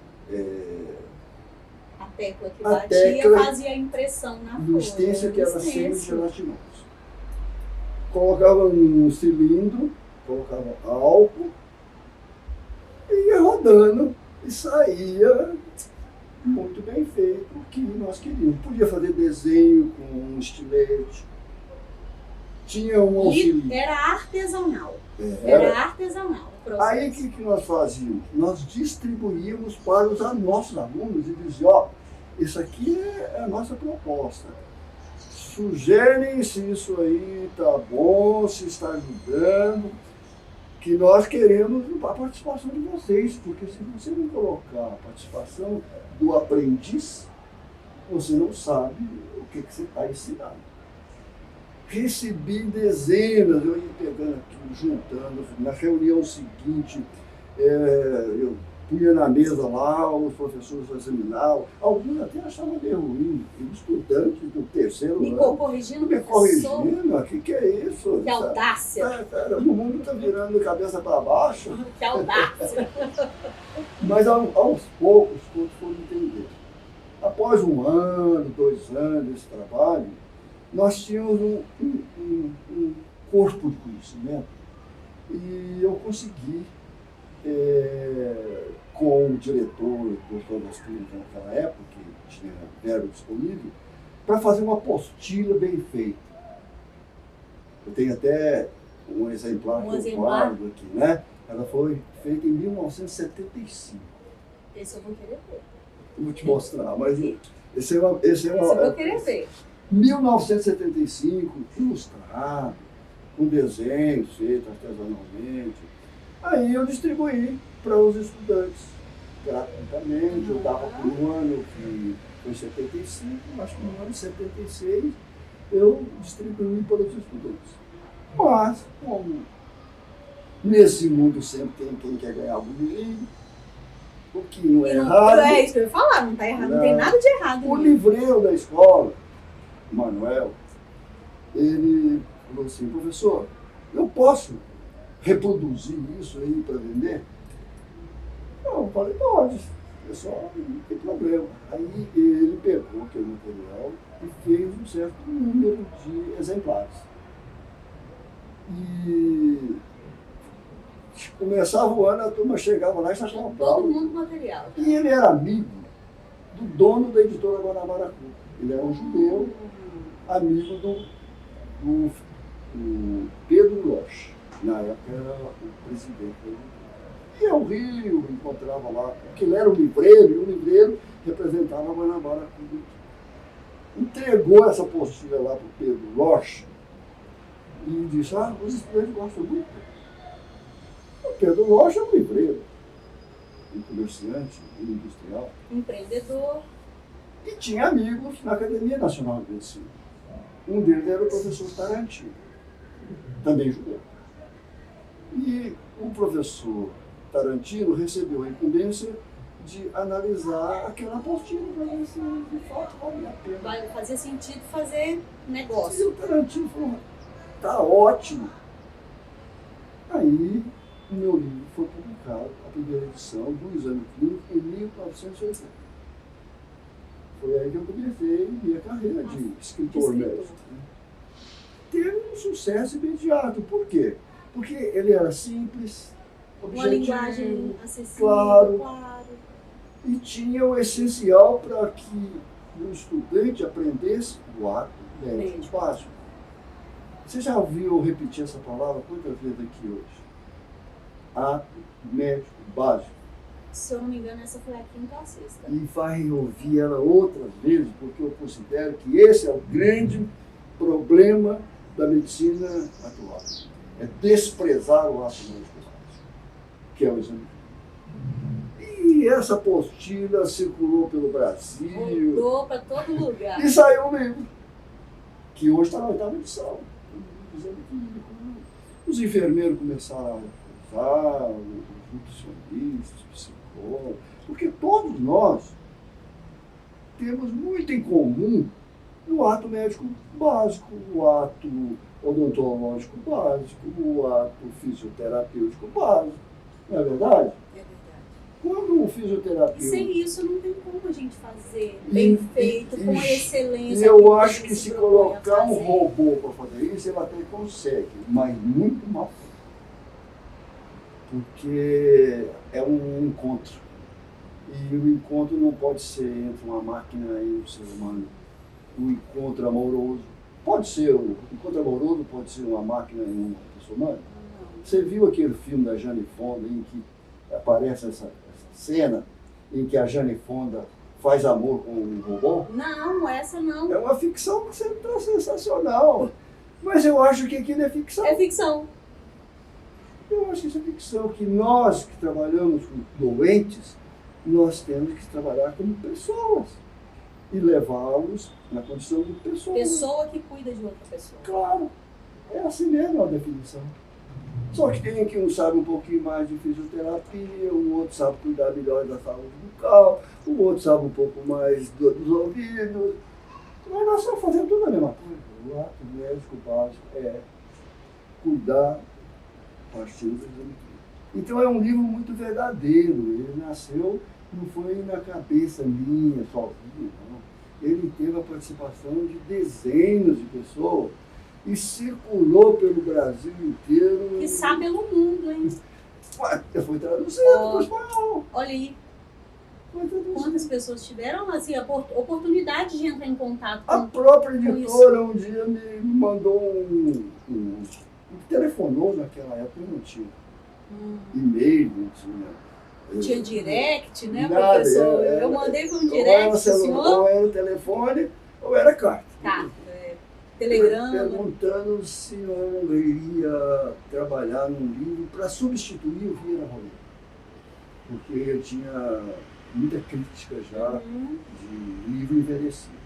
Speaker 1: a tecla que batia fazia a impressão na folha.
Speaker 2: Do stencil que era semi-gelatinoso. Colocava num cilindro, colocava álcool e ia rodando e saía muito bem feito o que nós queríamos. Podia fazer desenho com um estilete. Tinha um auxílio.
Speaker 1: Era artesanal. Era artesanal.
Speaker 2: Aí o que nós fazíamos? Nós distribuímos para os nossos alunos e dizíamos, isso aqui é a nossa proposta. Sugerem se isso aí está bom, se está ajudando, que nós queremos a participação de vocês, porque se você não colocar a participação do aprendiz, você não sabe o que você está ensinando. Recebi dezenas, eu ia pegando aquilo, juntando, na reunião seguinte, eu punha na mesa lá, os professores examinavam, alguns até achavam meio ruim, estudantes do terceiro ano.
Speaker 1: Corrigindo,
Speaker 2: me corrigindo, o que é isso?
Speaker 1: Que audácia!
Speaker 2: O mundo está virando de cabeça para baixo.
Speaker 1: Que audácia!
Speaker 2: Mas aos poucos, todos foram entender. Após 1 ano, 2 anos desse trabalho, nós tínhamos um corpo de conhecimento e eu consegui, com o diretor das clínicas naquela época, que tinha verbo disponível, para fazer uma apostila bem feita. Eu tenho até um exemplar que eu guardo aqui, né? Ela foi feita em 1975.
Speaker 1: Esse eu vou querer ver.
Speaker 2: Eu vou te mostrar, mas esse
Speaker 1: eu vou querer ver.
Speaker 2: 1975, ilustrado, com desenhos feitos artesanalmente. Aí eu distribuí para os estudantes gratuitamente. Eu dava por um ano, que foi em 75, acho que no ano de 76 eu distribuí para os estudantes. Mas, como nesse mundo sempre tem quem quer ganhar algum dinheiro, o que não é errado.
Speaker 1: É isso que eu ia falar, não está errado, não tem nada de errado.
Speaker 2: O livreiro da escola, Manuel, ele falou assim, professor, eu posso reproduzir isso aí para vender? Não, eu falei, pode, pessoal, não tem problema. Aí ele pegou aquele material e fez um certo número de exemplares. E começava o ano, a turma chegava lá e já comprava.
Speaker 1: Todo mundo material.
Speaker 2: E ele era amigo do dono da editora Guanabara Clube. Ele era um judeu, amigo do Pedro Loche. Na época era o presidente da editora. Ia ao Rio, encontrava lá, porque ele era um livreiro, e o livreiro representava a Guanabara Clube. Entregou essa apostila lá para o Pedro Loche e disse, os estudantes gostam muito. O Pedro Loche é um livreiro, um comerciante, um industrial.
Speaker 1: Empreendedor.
Speaker 2: E tinha amigos na Academia Nacional de Medicina. Um deles era o professor Tarantino, também judeu. E o professor Tarantino recebeu a incumbência de analisar aquela apostila para ver se de fato valia a pena.
Speaker 1: Fazia sentido fazer negócio.
Speaker 2: E o Tarantino falou, tá ótimo, Aí, o meu livro foi publicado, a primeira edição do Exame Clínico, em 1980. Foi aí que eu comecei minha carreira de escritor médico. Né? Teve um sucesso imediato. Por quê? Porque ele era simples,
Speaker 1: uma linguagem acessível,
Speaker 2: claro. E tinha o essencial para que o estudante aprendesse o ato médico básico. Você já ouviu repetir essa palavra quantas vezes aqui hoje? Ato médico básico.
Speaker 1: Se eu não me engano, essa foi a quinta ou a sexta.
Speaker 2: E vai ouvir ela outras vezes, porque eu considero que esse é o grande problema da medicina atual. É desprezar o ato médico básico, que é o exame. E essa apostila circulou pelo Brasil.
Speaker 1: Rodou para todo lugar.
Speaker 2: E saiu um livro, que hoje está na 8ª edição. Os enfermeiros começaram a usar, os nutricionistas, os psicólogos, porque todos nós temos muito em comum no ato médico básico, o ato odontológico básico, o ato fisioterapêutico básico. Não é verdade?
Speaker 1: É verdade.
Speaker 2: Quando o fisioterapeuta...
Speaker 1: E sem isso não tem como a gente fazer bem feito, com excelência.
Speaker 2: E eu acho que se colocar um robô para fazer isso, ele até consegue, mas muito mal. Porque é um encontro. E o encontro não pode ser entre uma máquina e um ser humano. O encontro amoroso pode ser, o encontro amoroso pode ser uma máquina e uma pessoa humana. Você viu aquele filme da Jane Fonda em que aparece essa cena em que a Jane Fonda faz amor com um robô?
Speaker 1: Não, essa não.
Speaker 2: É uma ficção que sempre está sensacional. Mas eu acho que aquilo é ficção.
Speaker 1: É ficção.
Speaker 2: Eu acho que isso é ficção, que nós que trabalhamos com doentes, nós temos que trabalhar como pessoas e levá-los na condição de pessoas.
Speaker 1: Pessoa que cuida de outra pessoa.
Speaker 2: Claro, é assim mesmo a definição. Só que tem que um sabe um pouquinho mais de fisioterapia, o outro sabe cuidar melhor da saúde bucal, o outro sabe um pouco mais dos ouvidos. Mas nós estamos fazendo tudo a mesma coisa. O ato médico básico é cuidar partindo do exame. Então é um livro muito verdadeiro. Ele nasceu, não foi na cabeça minha sozinho, não. Ele teve a participação de dezenas de pessoas e circulou pelo Brasil inteiro.
Speaker 1: Que sabe pelo mundo, hein?
Speaker 2: Foi traduzido para o espanhol.
Speaker 1: Olha aí. Quantas pessoas tiveram assim, a oportunidade de entrar em contato com
Speaker 2: a própria editora um dia me mandou telefonou naquela época, não tinha e-mail, não tinha.
Speaker 1: Tinha direct, né,
Speaker 2: nada,
Speaker 1: professor? Eu mandei com um direct, senhor.
Speaker 2: Ou era o telefone, ou era carta.
Speaker 1: Tá, telegrama.
Speaker 2: Perguntando se eu iria trabalhar num livro para substituir o Vieira Romero. Porque eu tinha muita crítica já de livro envelhecido.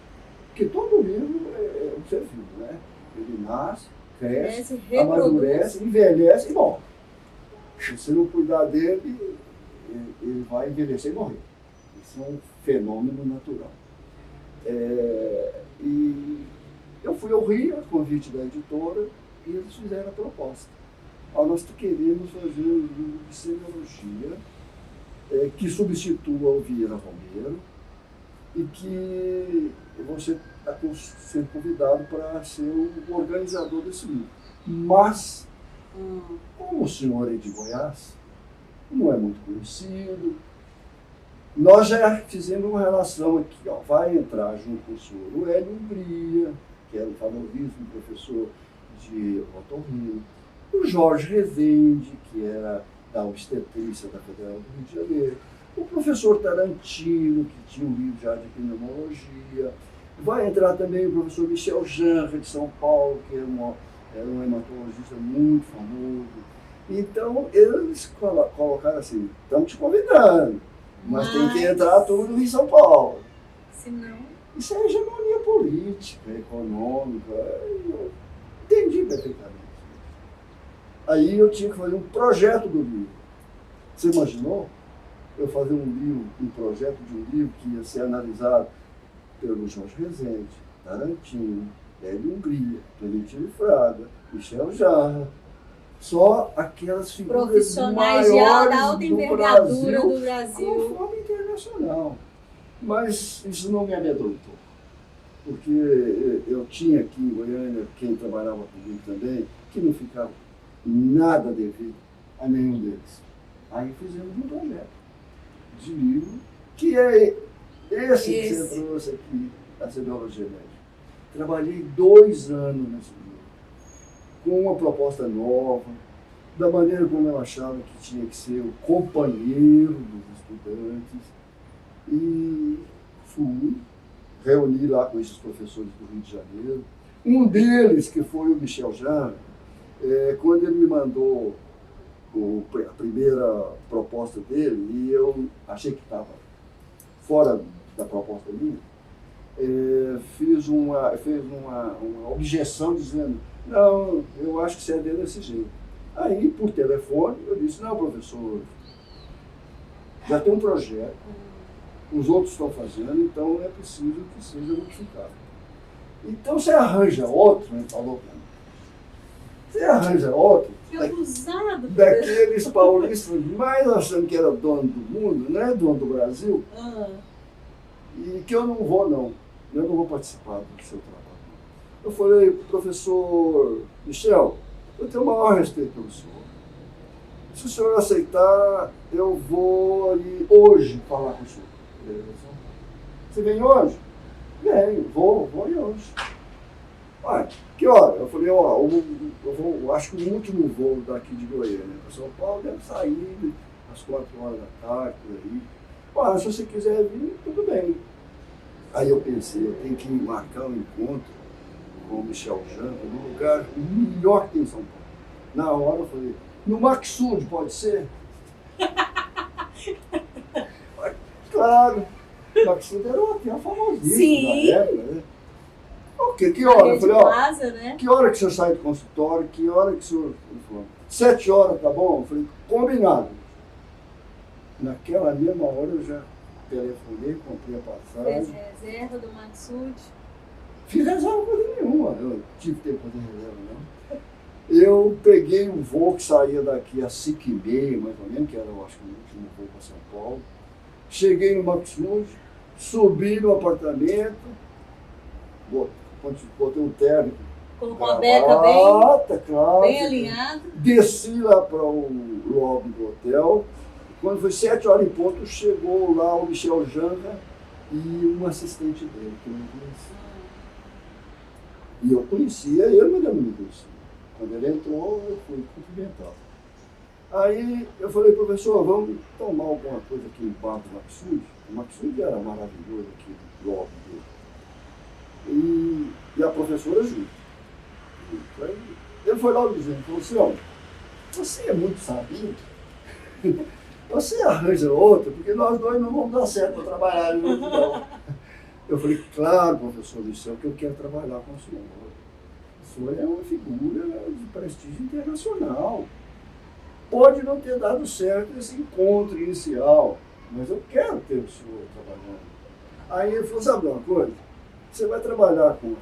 Speaker 2: Porque todo livro é um ser vivo, né? Ele nasce, cresce, amadurece, envelhece e morre. Se você não cuidar dele, ele vai envelhecer e morrer. Isso é um fenômeno natural. E eu fui ao Rio, a convite da editora, e eles fizeram a proposta. Nós queremos fazer um livro de semiologia que substitua o Vieira Romero e que você está sendo convidado para ser o organizador desse livro. Mas, como o senhor é de Goiás, não é muito conhecido, nós já fizemos uma relação aqui. Vai entrar junto com o senhor o Hélio Hungria, que era o famosíssimo professor de otorrino, o Jorge Rezende, que era da obstetrícia da Federal do Rio de Janeiro, o professor Tarantino, que tinha um livro já de pneumologia, vai entrar também o professor Michel Janra, de São Paulo, que era um hematologista muito famoso. Então, eles colocaram assim, estamos te convidando, mas tem que entrar tudo em São Paulo.
Speaker 1: Senão...
Speaker 2: Isso é hegemonia política, econômica, eu entendi perfeitamente. Aí eu tinha que fazer um projeto do livro. Você imaginou eu fazer um projeto de um livro que ia ser analisado pelo Jorge Rezende, Tarantino, Hélio Hungria, Clementino Fraga, Michel Jarra, Só aquelas figuras
Speaker 1: profissionais
Speaker 2: maiores
Speaker 1: da alta
Speaker 2: do
Speaker 1: envergadura do
Speaker 2: de
Speaker 1: Brasil.
Speaker 2: forma internacional. Mas isso não me amedrontou, porque eu tinha aqui em Goiânia, quem trabalhava comigo também, que não ficava nada devido a nenhum deles. Aí fizemos um projeto de livro, que é esse que você trouxe aqui, a semiologia médica. Trabalhei 2 anos nesse livro, com uma proposta nova, da maneira como eu achava que tinha que ser o companheiro dos estudantes. E fui, reuni lá com esses professores do Rio de Janeiro. Um deles, que foi o Michel Jarre, quando ele me mandou a primeira proposta dele, e eu achei que estava fora da proposta minha, fez uma objeção dizendo, não, eu acho que você é desse jeito. Aí, por telefone, eu disse, não, professor, já tem um projeto, os outros estão fazendo, então é preciso que seja modificado. Então você arranja outro, ele falou para mim, você arranja outro,
Speaker 1: Que abusado!
Speaker 2: daqueles paulistas mais achando que era dono do mundo, não é dono do Brasil, e que eu não vou participar do seu trabalho. Eu falei, professor Michel, eu tenho o maior respeito pelo senhor. Se o senhor aceitar, eu vou ali hoje falar com o senhor. Você vem hoje? Venho, vou ir hoje. Ué, que hora? Eu falei, eu acho que o último voo daqui de Goiânia para São Paulo deve sair às 4 horas da tarde, por aí. Ué, se você quiser vir, tudo bem. Aí eu pensei, eu tenho que marcar um encontro com o Michel Jarre, num lugar melhor que tem em São Paulo. Na hora eu falei, no Maxud, pode ser? Claro, o Maxud era uma famosíssima na época, né? Ok, que hora? Eu falei,
Speaker 1: Plaza, né?
Speaker 2: Que hora que o senhor sai do consultório? Que hora que o senhor... Ele falou, 7 horas, tá bom? Eu falei, combinado. Naquela mesma hora eu já telefonei, comprei a passagem.
Speaker 1: Fez reserva do Maxud.
Speaker 2: Fiz reserva coisa nenhuma, eu tive tempo de fazer reserva, não. Eu peguei um voo que saía daqui às 5h30, mais ou menos, que era, eu acho que o último voo para São Paulo. Cheguei no Maxud, subi no apartamento, botei um terno.
Speaker 1: Colocou a beca bem,
Speaker 2: claro,
Speaker 1: bem alinhada.
Speaker 2: Desci lá para o lobby do hotel. Quando foi 7 horas em ponto, chegou lá o Michel Jarre e um assistente dele, que eu não conhecia. E eu conhecia ele, mas eu não me conhecia. Quando ele entrou, eu fui cumprimentá-lo. Aí eu falei, professor, vamos tomar alguma coisa aqui no bar do Maxud. O Maxud era maravilhoso aqui do lobby dele. E a professora junto. Ele foi logo dizendo, falou assim, olha, você é muito sabido, você arranja outro, porque nós dois não vamos dar certo para trabalhar junto, não. Eu falei, claro, professor Michel, que eu quero trabalhar com o senhor. O senhor é uma figura de prestígio internacional. Pode não ter dado certo esse encontro inicial, mas eu quero ter o senhor trabalhando. Aí ele falou, sabe uma coisa? Você vai trabalhar com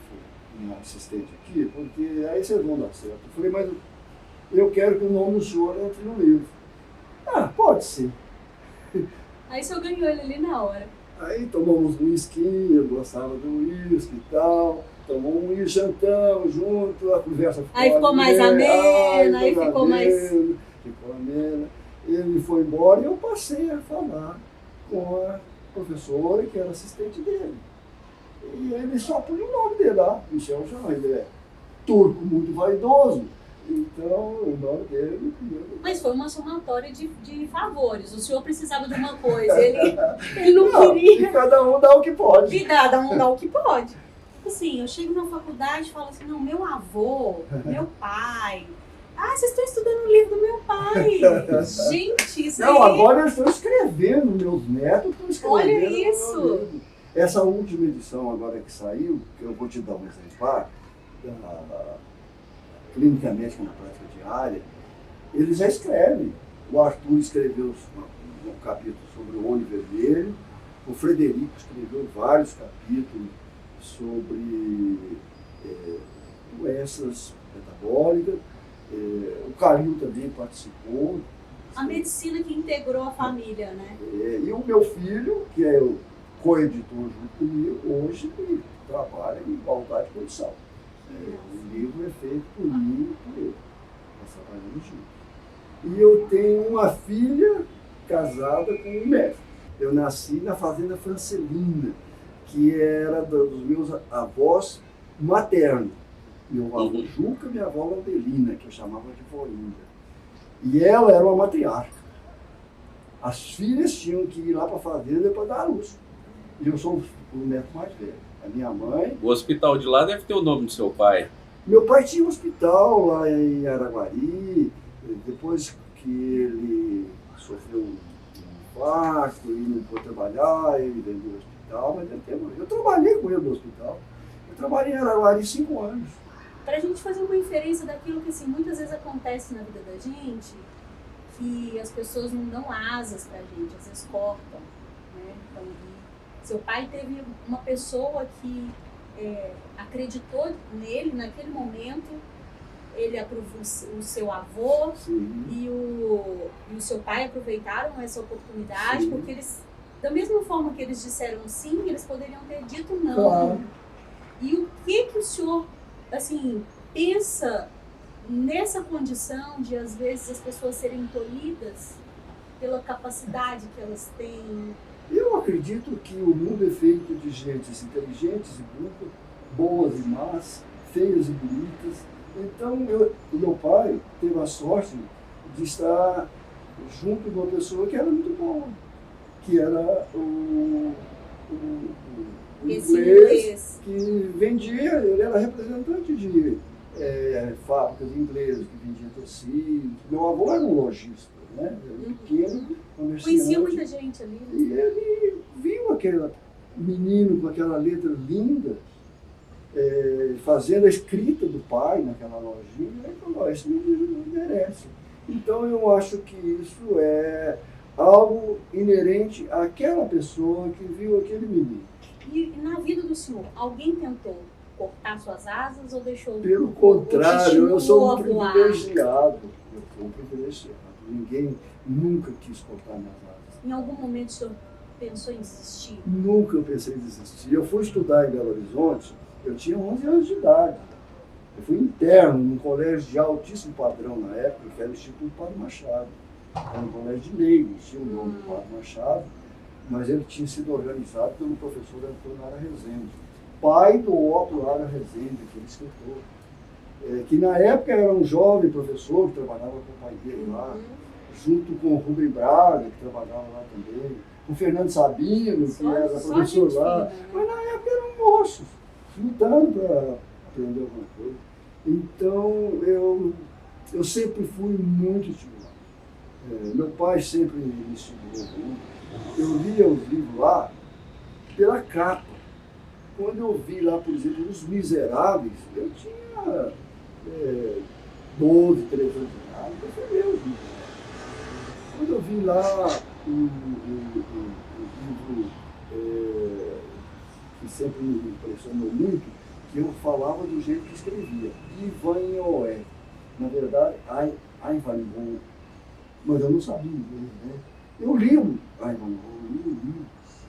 Speaker 2: uma assistente aqui, porque aí vocês vão dar certo. Eu falei, mas eu quero que o nome do senhor entre no livro. Ah, pode ser.
Speaker 1: Aí o senhor ganhou ele ali na hora. Aí
Speaker 2: tomamos um whisky, eu gostava do whisky e tal, tomamos um jantamos junto, a conversa ficou
Speaker 1: aí ficou mais amena, aí ficou mais...
Speaker 2: Ficou amena. Ele foi embora e eu passei a falar com a professora, que era assistente dele. E ele só põe o nome dele lá, Michel Jarre, ele é turco muito vaidoso. Então, o nome dele...
Speaker 1: Mas foi uma somatória de favores. O senhor precisava de uma coisa, ele não queria.
Speaker 2: E cada um dá o que pode.
Speaker 1: E cada um dá o que pode. Assim, eu chego na faculdade e falo assim, não, meu avô, meu pai... Ah, vocês estão estudando o livro do meu pai. Gente, isso
Speaker 2: não,
Speaker 1: aí...
Speaker 2: agora eu estou escrevendo, meus netos estão escrevendo.
Speaker 1: Olha isso.
Speaker 2: Essa última edição agora que saiu, que eu vou te dar um exemplar, da Clínica Médica na Prática Diária, eles já escrevem. O Arthur escreveu um capítulo sobre o olho vermelho, o Frederico escreveu vários capítulos sobre doenças metabólicas, O Calil também participou.
Speaker 1: A medicina que integrou a família, né?
Speaker 2: E o meu filho, que é o co-editor junto comigo, hoje ele trabalha em igualdade de condição. O livro é feito por mim e por ele. Nós trabalhamos juntos. E eu tenho uma filha casada com um médico. Eu nasci na fazenda Francelina, que era dos meus avós maternos. Meu avô Juca e minha avó Laudelina, que eu chamava de voinha. E ela era uma matriarca. As filhas tinham que ir lá para a fazenda para dar à luz. E eu sou o neto mais velho. A minha mãe...
Speaker 3: O hospital de lá deve ter o nome do seu pai.
Speaker 2: Meu pai tinha um hospital lá em Araguari. Depois que ele sofreu um infarto e não pôde trabalhar, ele vendeu o hospital, mas ele teve... Eu trabalhei com ele no hospital. Eu trabalhei em Araguari 5 anos.
Speaker 1: Para a gente fazer uma inferência daquilo que assim, muitas vezes acontece na vida da gente, que as pessoas não dão asas para a gente, às vezes cortam. Né? Então, seu pai teve uma pessoa que acreditou nele naquele momento, ele aprovou o seu avô e o seu pai aproveitaram essa oportunidade,
Speaker 2: Sim.
Speaker 1: porque eles, da mesma forma que eles disseram sim, eles poderiam ter dito não.
Speaker 2: Claro.
Speaker 1: E o que o senhor, assim, pensa nessa condição de, às vezes, as pessoas serem tolhidas pela capacidade que elas têm?
Speaker 2: Eu acredito que o mundo é feito de gentes inteligentes e boas e más, feias e bonitas. Então, o meu pai teve a sorte de estar junto de uma pessoa que era muito boa, que era o inglês que vendia, ele era representante de fábricas inglesas que vendiam tecidos. Meu avô era um lojista, né? Era um pequeno comerciante.
Speaker 1: Conhecia muita gente ali, né?
Speaker 2: E ele viu aquele menino com aquela letra linda, fazendo a escrita do pai naquela lojinha, e falou: esse menino merece. Então eu acho que isso é algo inerente àquela pessoa que viu aquele menino.
Speaker 1: E na vida do senhor, alguém tentou cortar suas asas ou deixou?
Speaker 2: Pelo contrário, eu sou um
Speaker 1: voar?
Speaker 2: privilegiado. Eu sou um privilegiado. Ninguém nunca quis cortar minhas asas.
Speaker 1: Em algum momento o senhor pensou em desistir?
Speaker 2: Nunca eu pensei em desistir. Eu fui estudar em Belo Horizonte, eu tinha 11 anos de idade. Eu fui interno num colégio de altíssimo padrão na época, que era o Instituto Padre Machado. Era um colégio de leigos, tinha o nome do Padre Machado, mas ele tinha sido organizado pelo professor Antônio Lara Rezende, pai do Otto Lara Rezende, aquele escritor, que na época era um jovem professor que trabalhava com o pai dele lá, junto com o Rubem Braga, que trabalhava lá também, com o Fernando Sabino, que era professor lá, mas na época eram moços, lutando para aprender alguma coisa. Então eu sempre fui muito estimulado. Meu pai sempre me estimulou muito. Eu lia os livros lá pela capa. Quando eu vi lá, por exemplo, Os Miseráveis, eu tinha 12, 13 anos de idade, eu fui ler os livros. Quando eu vi lá o livro que sempre me impressionou muito, que eu falava do jeito que escrevia, Ivanhoe. Na verdade, Ivanhoe, mas eu não sabia inglês, né? Eu li o Ivanhoe, eu li o livro.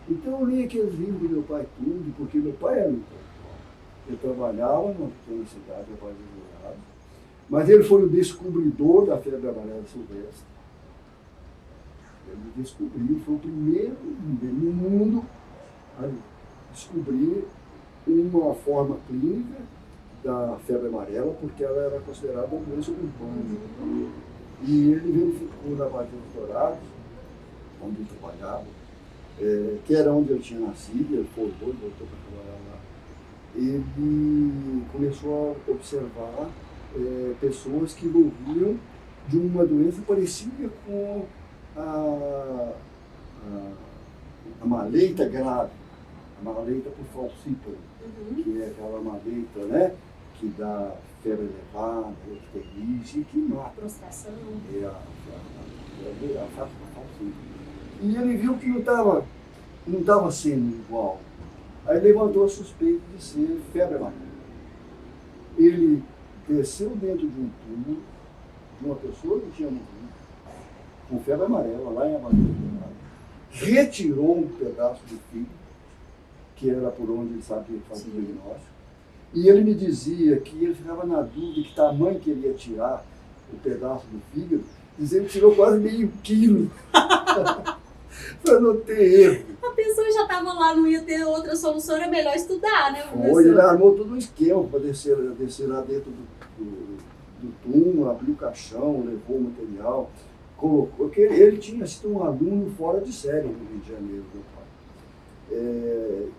Speaker 2: Então eu li aqueles livros do meu pai tudo, porque meu pai era intelectual. Ele trabalhava numa cidade, meu pai era advogado, mas ele foi o descobridor da febre amarela silvestre. Ele descobriu, foi o primeiro no mundo a descobrir uma forma clínica da febre amarela, porque ela era considerada uma doença urbana. E ele verificou na Baía dos Dourados, onde ele trabalhava, que era onde ele tinha nascido, ele formou e voltou para trabalhar lá. Ele começou a observar pessoas que morriam de uma doença parecida com a maleita grave, a maleita por falciparum, que é aquela maleita, né, que dá febre elevada, icterícia e que mata.
Speaker 1: Prostração.
Speaker 2: A falciparum. E ele viu que não estava sendo igual. Aí levantou a suspeita de ser febre amarela. Ele desceu dentro de um túmulo, de uma pessoa que tinha morrido com febre amarela lá em Amazonas. Retirou um pedaço do fígado, que era por onde ele sabia fazer o diagnóstico. E ele me dizia que ele ficava na dúvida que tamanho que ele ia tirar o pedaço do fígado, dizendo que tirou quase meio quilo. Para não ter erro.
Speaker 1: A pessoa já estava lá, não ia ter outra solução, era melhor estudar, né?
Speaker 2: Foi, ele armou todo um esquema para descer lá dentro do túmulo, abriu o caixão, levou o material, colocou. Ele tinha sido um aluno fora de série no Rio de Janeiro, meu pai.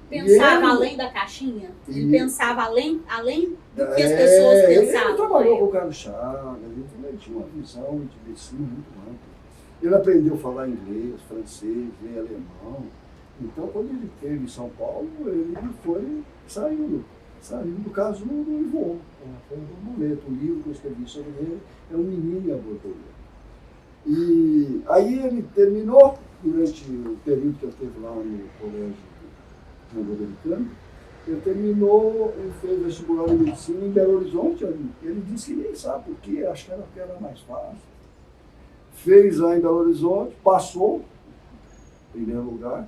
Speaker 1: Pensava além da caixinha? Ele pensava além do que as pessoas pensavam?
Speaker 2: Ele trabalhou com o Carlos Chagas, ele tinha uma visão de medicina muito ampla. Ele aprendeu a falar inglês, francês, ler alemão. Então, quando ele esteve em São Paulo, ele saiu do casulo e voou. Foi um momento. O livro que eu escrevi sobre ele é Um Menino e a Borboleta. E aí ele terminou, durante o período que eu esteve lá no colégio anglo-americano, ele terminou, ele fez vestibular de medicina em Belo Horizonte. Ele disse que nem sabe por quê, acho que era mais fácil. Fez lá em Belo Horizonte, passou, em primeiro lugar,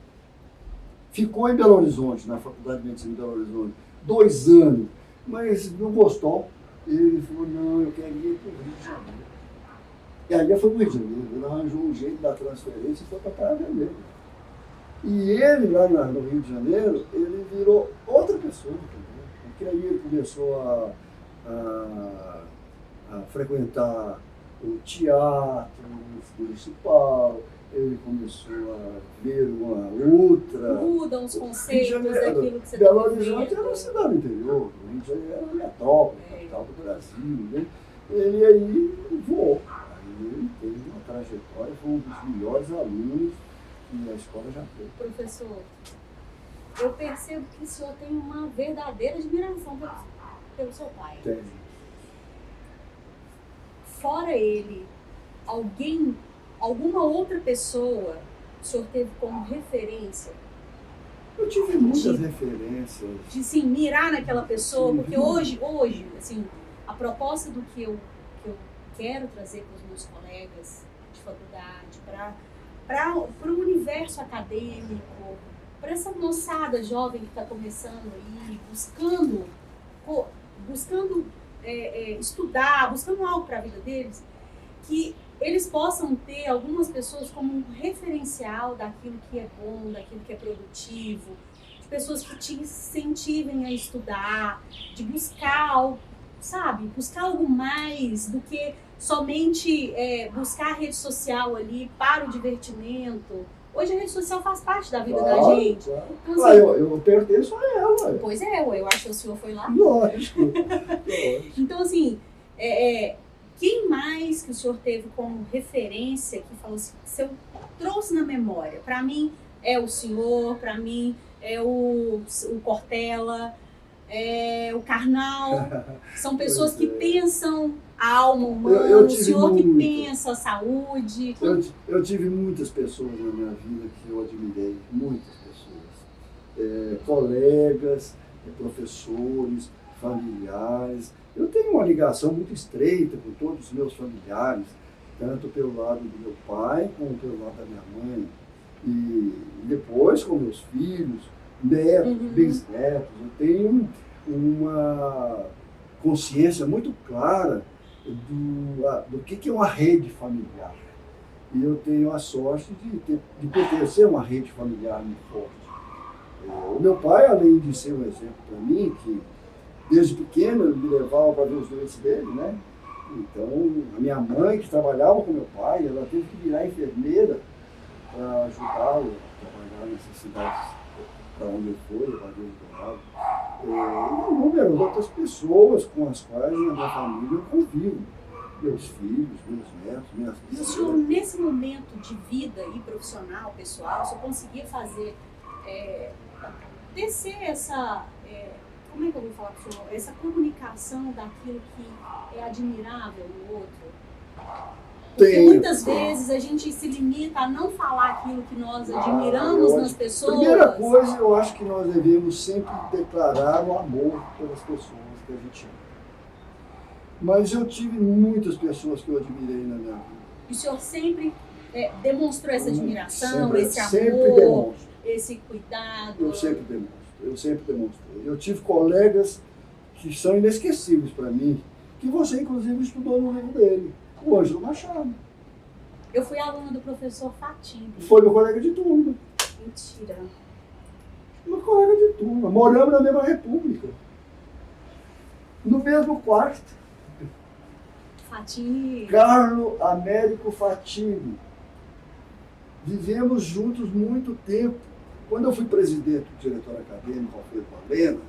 Speaker 2: ficou em Belo Horizonte, na Faculdade de Medicina de Belo Horizonte, 2 anos, mas não gostou. Ele falou, não, eu quero ir para o Rio de Janeiro. E aí ele foi para o Rio de Janeiro, ele arranjou um jeito da transferência e foi para a Praia Vermelha. E ele, lá no Rio de Janeiro, ele virou outra pessoa também. Porque aí ele começou a frequentar o teatro municipal, ele começou a ver uma outra...
Speaker 1: Mudam os conceitos daquilo que você
Speaker 2: Belo
Speaker 1: está
Speaker 2: Horizonte era uma
Speaker 1: vivendo.
Speaker 2: cidade interior, o Rio de Janeiro era uma metrópole, capital do Brasil, né? Ele aí voou. Aí ele teve uma trajetória, foi um dos melhores alunos que a escola já teve.
Speaker 1: Professor, eu percebo que o senhor tem uma verdadeira admiração pelo seu pai.
Speaker 2: Tem.
Speaker 1: Fora ele, alguma outra pessoa o senhor teve como referência?
Speaker 2: Eu tive muitas referências.
Speaker 1: De se mirar naquela pessoa, porque hoje, assim, a proposta do que eu quero trazer para os meus colegas de faculdade, para o universo acadêmico, para essa moçada jovem que está começando aí, buscando estudar, buscando algo para a vida deles, que eles possam ter algumas pessoas como um referencial daquilo que é bom, daquilo que é produtivo, de pessoas que te incentivem a estudar, de buscar algo, sabe? Buscar algo mais do que somente buscar a rede social ali para o divertimento. Hoje a rede social faz parte da vida da gente.
Speaker 2: Claro.
Speaker 1: Então, assim,
Speaker 2: Eu pertenço a ela.
Speaker 1: Pois é, eu acho que o senhor foi lá.
Speaker 2: Lógico.
Speaker 1: Então, assim, quem mais que o senhor teve como referência que falou assim, se eu trouxe na memória, para mim é o senhor, para mim é o Cortella, é o Karnal, são pessoas que pensam a alma humana, o senhor que pensa a saúde.
Speaker 2: Eu tive muitas pessoas na minha vida que eu admirei, muitas pessoas. Colegas, professores, familiares. Eu tenho uma ligação muito estreita com todos os meus familiares, tanto pelo lado do meu pai, como pelo lado da minha mãe. E depois com meus filhos, netos, bisnetos. Eu tenho uma consciência muito clara do que é uma rede familiar. E eu tenho a sorte de pertencer a uma rede familiar muito forte. O meu pai, além de ser um exemplo para mim, que desde pequeno ele me levava para ver os doentes dele, né? Então, a minha mãe, que trabalhava com meu pai, ela teve que virar enfermeira para ajudá-lo a trabalhar nessas cidades para onde ele foi, para Deus do lado. E inúmeras outras pessoas com as quais na minha família eu convivo. Meus filhos, meus netos, minhas
Speaker 1: E o senhor, nesse momento de vida e profissional, pessoal, o senhor conseguia fazer, descer essa, como é que eu vou falar para o senhor, essa comunicação daquilo que é admirável no outro? Porque muitas vezes a gente se limita a não falar aquilo que nós admiramos nas pessoas.
Speaker 2: Primeira coisa, eu acho que nós devemos sempre declarar o amor pelas pessoas que a gente ama. Mas eu tive muitas pessoas que eu admirei na minha vida.
Speaker 1: E o senhor sempre demonstrou essa admiração,
Speaker 2: Sempre,
Speaker 1: esse amor,
Speaker 2: sempre demonstro.
Speaker 1: esse cuidado?
Speaker 2: Eu sempre demonstrei. Eu tive colegas que são inesquecíveis para mim, que você, inclusive, estudou no livro dele, o Ângelo Machado.
Speaker 1: Eu fui aluna do professor Fatini.
Speaker 2: Foi meu colega de turma.
Speaker 1: Mentira.
Speaker 2: Meu colega de turma. Moramos na mesma república. No mesmo quarto.
Speaker 1: Fatini.
Speaker 2: Carlo Américo Fatini. Vivemos juntos muito tempo. Quando eu fui presidente do diretor acadêmico, Alfredo Valena,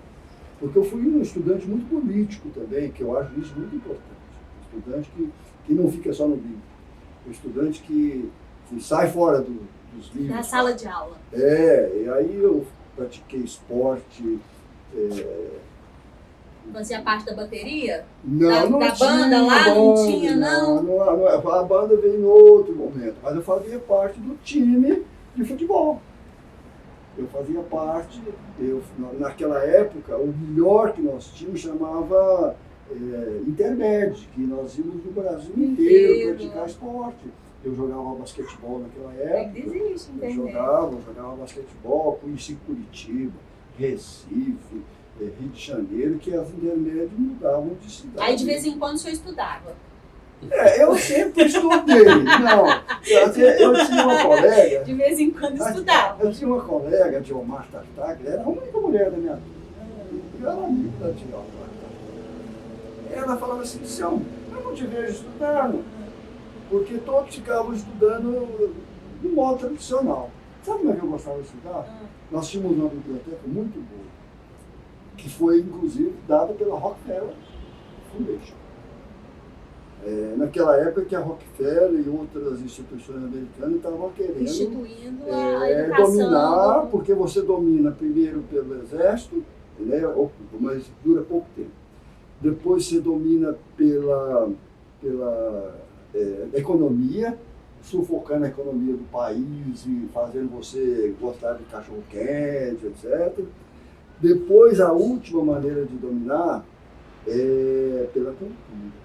Speaker 2: porque eu fui um estudante muito político também, que eu acho isso muito importante. Um estudante que não fica só no livro. Um estudante que sai fora dos livros.
Speaker 1: Na sala de aula.
Speaker 2: E aí eu pratiquei esporte.
Speaker 1: Fazia parte da bateria?
Speaker 2: Não,
Speaker 1: da
Speaker 2: tinha
Speaker 1: banda lá? Não tinha, não?
Speaker 2: A banda veio em outro momento, mas eu fazia parte do time de futebol. Eu fazia parte, naquela época, o melhor que nós tínhamos chamava Intermédio, que nós íamos no Brasil inteiro praticar esporte. Eu jogava basquetebol naquela época.
Speaker 1: Existe,
Speaker 2: eu jogava basquetebol, conheci Curitiba, Recife, Rio de Janeiro, que as intermédias mudavam de cidade.
Speaker 1: Aí de vez em quando o senhor estudava?
Speaker 2: Eu sempre estudei. Não, eu tinha uma colega.
Speaker 1: De vez em quando estudava.
Speaker 2: Eu tinha uma colega, Diomar Tartaglia, era a única mulher da minha vida. Eu era amigo da Diomar Tartaglia. Ela falava assim, Sião, eu não te vejo estudando, porque todos ficavam estudando do modo tradicional. Sabe como é que eu gostava de estudar? Nós tínhamos uma biblioteca muito boa, que foi, inclusive, dada pela Rockefeller Foundation. Naquela época que a Rockefeller e outras instituições americanas estavam querendo
Speaker 1: instituindo a educação
Speaker 2: dominar, porque você domina primeiro pelo exército, né, mas dura pouco tempo. Depois você domina pela economia, sufocando a economia do país e fazendo você gostar de cachorro-quente, etc. Depois, a última maneira de dominar é pela cultura.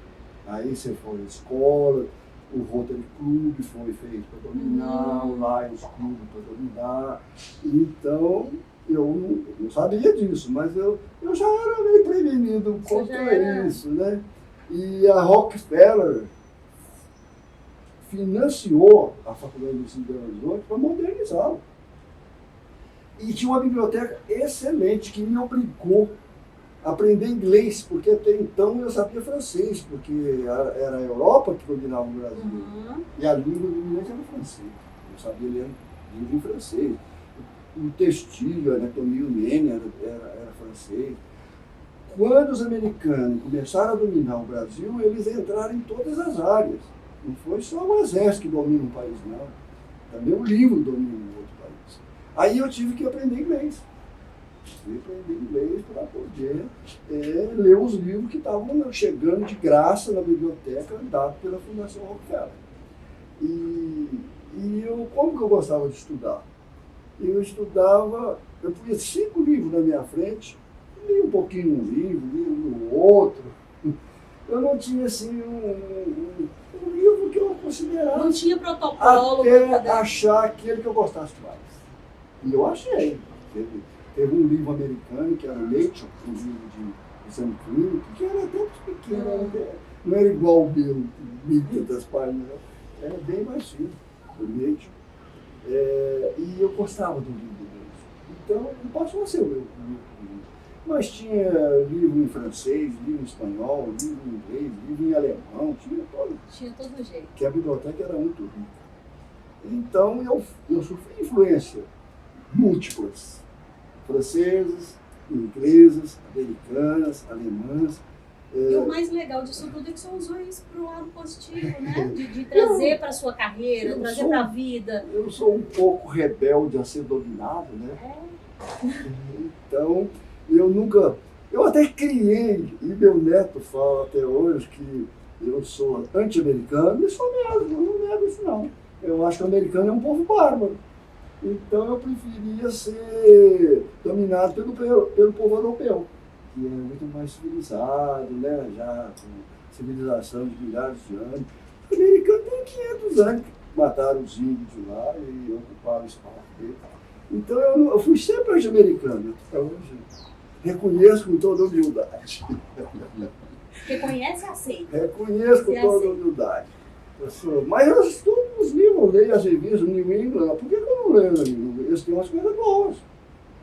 Speaker 2: Aí você foi à escola, o Rotary Club foi feito para dominar, o Lions Club para dominar. Então, eu não sabia disso, mas eu já era meio prevenido contra isso, né? E a Rockefeller financiou a Faculdade de Ensino de Belo Horizonte para modernizá-la. E tinha uma biblioteca excelente que me obrigou a aprender inglês, porque até então eu sabia francês, porque era a Europa que dominava o Brasil. E a língua dominante era francês. Eu sabia ler livro em francês. O textil, a anatomia humana era francês. Quando os americanos começaram a dominar o Brasil, eles entraram em todas as áreas. Não foi só o exército que domina um país, não. Também o livro domina um outro país. Aí eu tive que aprender inglês. Para poder ler os livros que estavam chegando de graça na biblioteca, dado pela Fundação Rockefeller. Como que eu gostava de estudar? Eu punha 5 livros na minha frente, li um pouquinho um livro, li um outro. Eu não tinha assim um livro que eu considerasse.
Speaker 1: Não tinha protocolo.
Speaker 2: Até achar aquele que eu gostasse mais. E eu achei. Teve um livro americano, que era o Nature, um livro de exame clínico, que era até pequeno, não era igual o meu, 1.500 páginas, era bem mais fino, o Nature. E eu gostava do livro deles. Então, passou a ser o meu livro. Mas tinha livro em francês, livro em espanhol, livro em inglês, livro em alemão,
Speaker 1: tinha todo jeito.
Speaker 2: Que a biblioteca era muito rica. Então, eu sofri influência múltiplas. Francesas, inglesas, americanas, alemãs.
Speaker 1: E o mais legal disso tudo é que você usou isso para o lado positivo, né? De trazer para a sua carreira, trazer para a vida.
Speaker 2: Eu sou um pouco rebelde a ser dominado, né? Então, eu até criei, e meu neto fala até hoje que eu sou anti-americano, e sou mesmo, eu não nego isso não. Eu acho que o americano é um povo bárbaro. Então eu preferia ser dominado pelo povo europeu, que é muito mais civilizado, né? Já com civilização de milhares de anos. Os americanos têm 500 anos que mataram os índios de lá e ocuparam o espaço dele. Então eu fui sempre anti-americano, até hoje. Reconheço com toda humildade.
Speaker 1: Reconhece e aceita.
Speaker 2: Reconheço com toda humildade. Mas eu estudo os livros, leio as revistas, New England. Por que eu não leio New England? Eles têm umas coisas boas.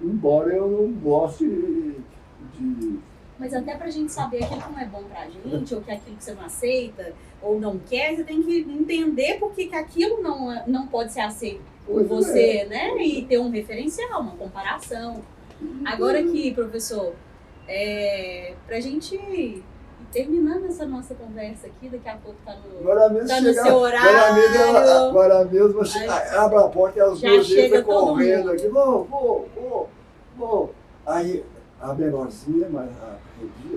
Speaker 2: Embora eu não goste de...
Speaker 1: Mas até pra gente saber aquilo que não é bom pra gente, ou que aquilo que você não aceita, ou não quer, você tem que entender por que aquilo não pode ser aceito por você, né? E ter um referencial, uma comparação. Agora aqui, professor, pra gente ir terminando essa nossa conversa aqui, daqui a pouco tá no seu horário.
Speaker 2: Agora mesmo você abre a porta e as duas entram correndo aqui. Vou. Aí a menorzinha, mas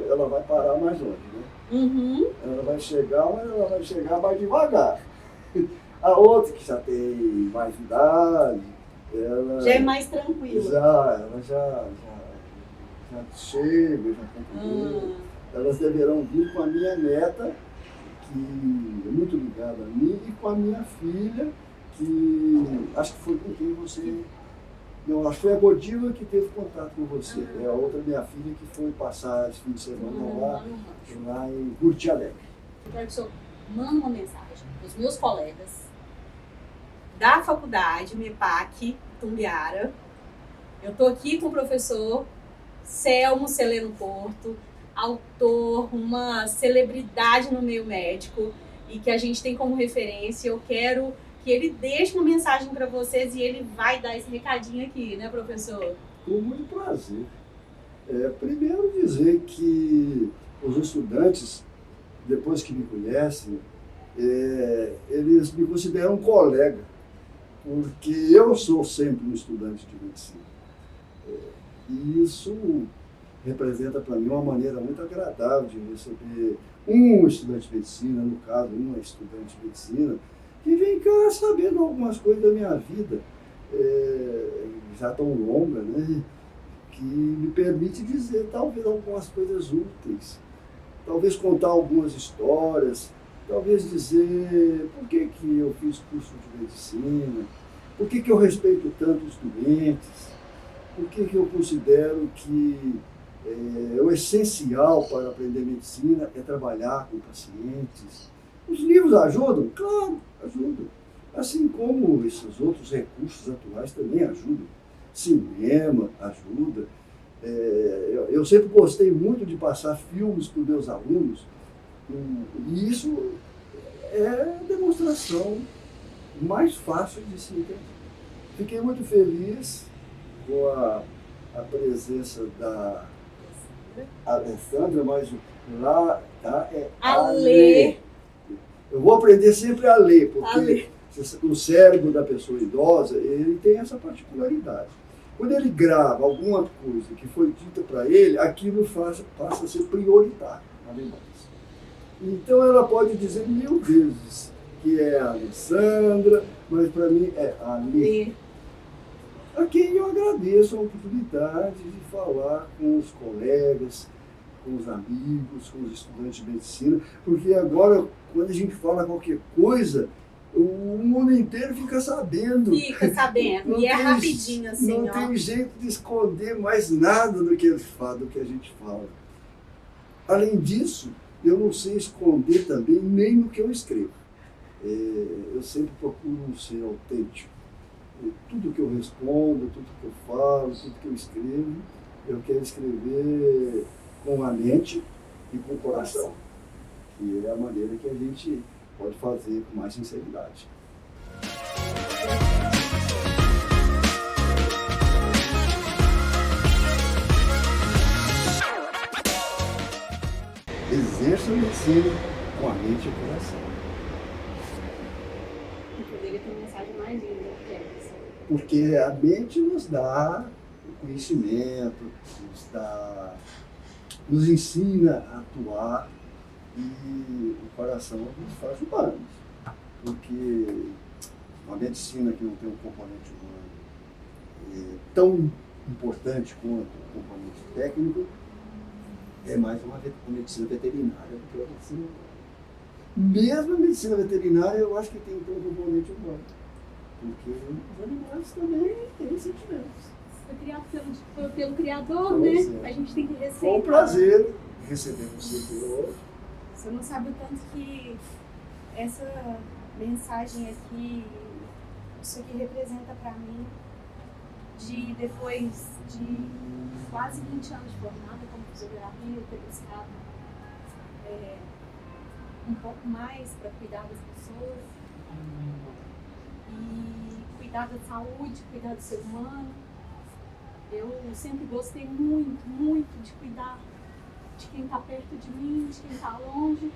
Speaker 2: ela vai parar mais longe, né?
Speaker 1: Uhum.
Speaker 2: Ela vai chegar, mas ela vai chegar mais devagar. A outra que já tem mais idade, ela...
Speaker 1: Já é mais tranquila.
Speaker 2: Ela já chega, já tem Elas deverão vir com a minha neta, que é muito ligada a mim, e com a minha filha, que acho que foi com quem você... Não, acho que foi a Godiva que teve contato com você. É a outra minha filha que foi passar esse fim de semana lá em Curti Alegre.
Speaker 1: Eu quero que o senhor mande uma mensagem para os meus colegas da faculdade, MEPAC, Tumbiara. Eu estou aqui com o professor Selmo Celeno Porto, autor, uma celebridade no meio médico e que a gente tem como referência. Eu quero que ele deixe uma mensagem para vocês e ele vai dar esse recadinho aqui, né, professor?
Speaker 2: Com muito prazer. Primeiro dizer que os estudantes, depois que me conhecem, eles me consideram um colega, porque eu sou sempre um estudante de medicina. E isso representa para mim uma maneira muito agradável de receber um estudante de medicina, no caso, uma estudante de medicina, que vem cá sabendo algumas coisas da minha vida, já tão longa, né? Que me permite dizer talvez algumas coisas úteis, talvez contar algumas histórias, talvez dizer por que eu fiz curso de medicina, por que eu respeito tanto os doentes, por que eu considero que o essencial para aprender medicina é trabalhar com pacientes. Os livros ajudam? Claro, ajudam. Assim como esses outros recursos atuais também ajudam. Cinema ajuda. Eu sempre gostei muito de passar filmes para os meus alunos, e isso é a demonstração mais fácil de se entender. Fiquei muito feliz com a presença da Alessandra, mas lá é
Speaker 1: Ale.
Speaker 2: Eu vou aprender sempre a ler, porque o cérebro da pessoa idosa, ele tem essa particularidade. Quando ele grava alguma coisa que foi dita para ele, aquilo passa a ser prioritário na lembrança. Então ela pode dizer 1000 vezes que é a Alessandra, mas para mim é a Ale. A quem eu agradeço a oportunidade de falar com os colegas, com os amigos, com os estudantes de medicina, porque agora, quando a gente fala qualquer coisa, o mundo inteiro fica sabendo.
Speaker 1: Fica sabendo, e é rapidinho assim,
Speaker 2: não tem jeito de esconder mais nada do que a gente fala. Além disso, eu não sei esconder também nem no que eu escrevo. Eu sempre procuro ser autêntico. Tudo que eu respondo, tudo que eu falo, tudo que eu escrevo, eu quero escrever com a mente e com o coração. E é a maneira que a gente pode fazer com mais sinceridade. Exerça a medicina com a mente e o coração.
Speaker 1: Poderia ter uma mensagem mais linda que essa.
Speaker 2: Porque a mente nos dá o conhecimento, nos ensina a atuar, e o coração nos faz humanos. Porque uma medicina que não tem um componente humano tão importante quanto o componente técnico É mais uma medicina veterinária do que a medicina humana. Mesmo a medicina veterinária, eu acho que tem um componente humano. Porque os animais também têm sentimentos.
Speaker 1: Foi criado pelo Criador,
Speaker 2: Pois
Speaker 1: né?
Speaker 2: é.
Speaker 1: A gente tem que respeitar.
Speaker 2: Foi um prazer receber você aqui hoje.
Speaker 1: Você não sabe o tanto que essa mensagem aqui, isso aqui representa para mim, de depois de quase 20 anos de formada como fisioterapia, ter buscado um pouco mais para cuidar das pessoas e cuidar da saúde, cuidar do ser humano. Eu sempre gostei muito, muito de cuidar de quem está perto de mim, de quem está longe.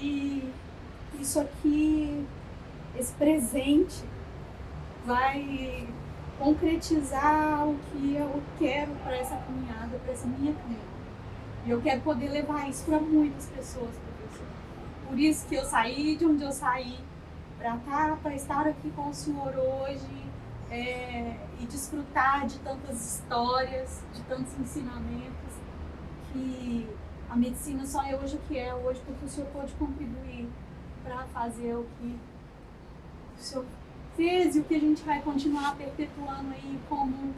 Speaker 1: E isso aqui, esse presente, vai concretizar o que eu quero para essa caminhada, para essa minha caminhada. E eu quero poder levar isso para muitas pessoas, professor. Por isso que eu saí de onde eu saí, para estar aqui com o senhor hoje e desfrutar de tantas histórias, de tantos ensinamentos, que a medicina só é hoje o que é hoje, porque o senhor pode contribuir para fazer o que o senhor fez e o que a gente vai continuar perpetuando aí como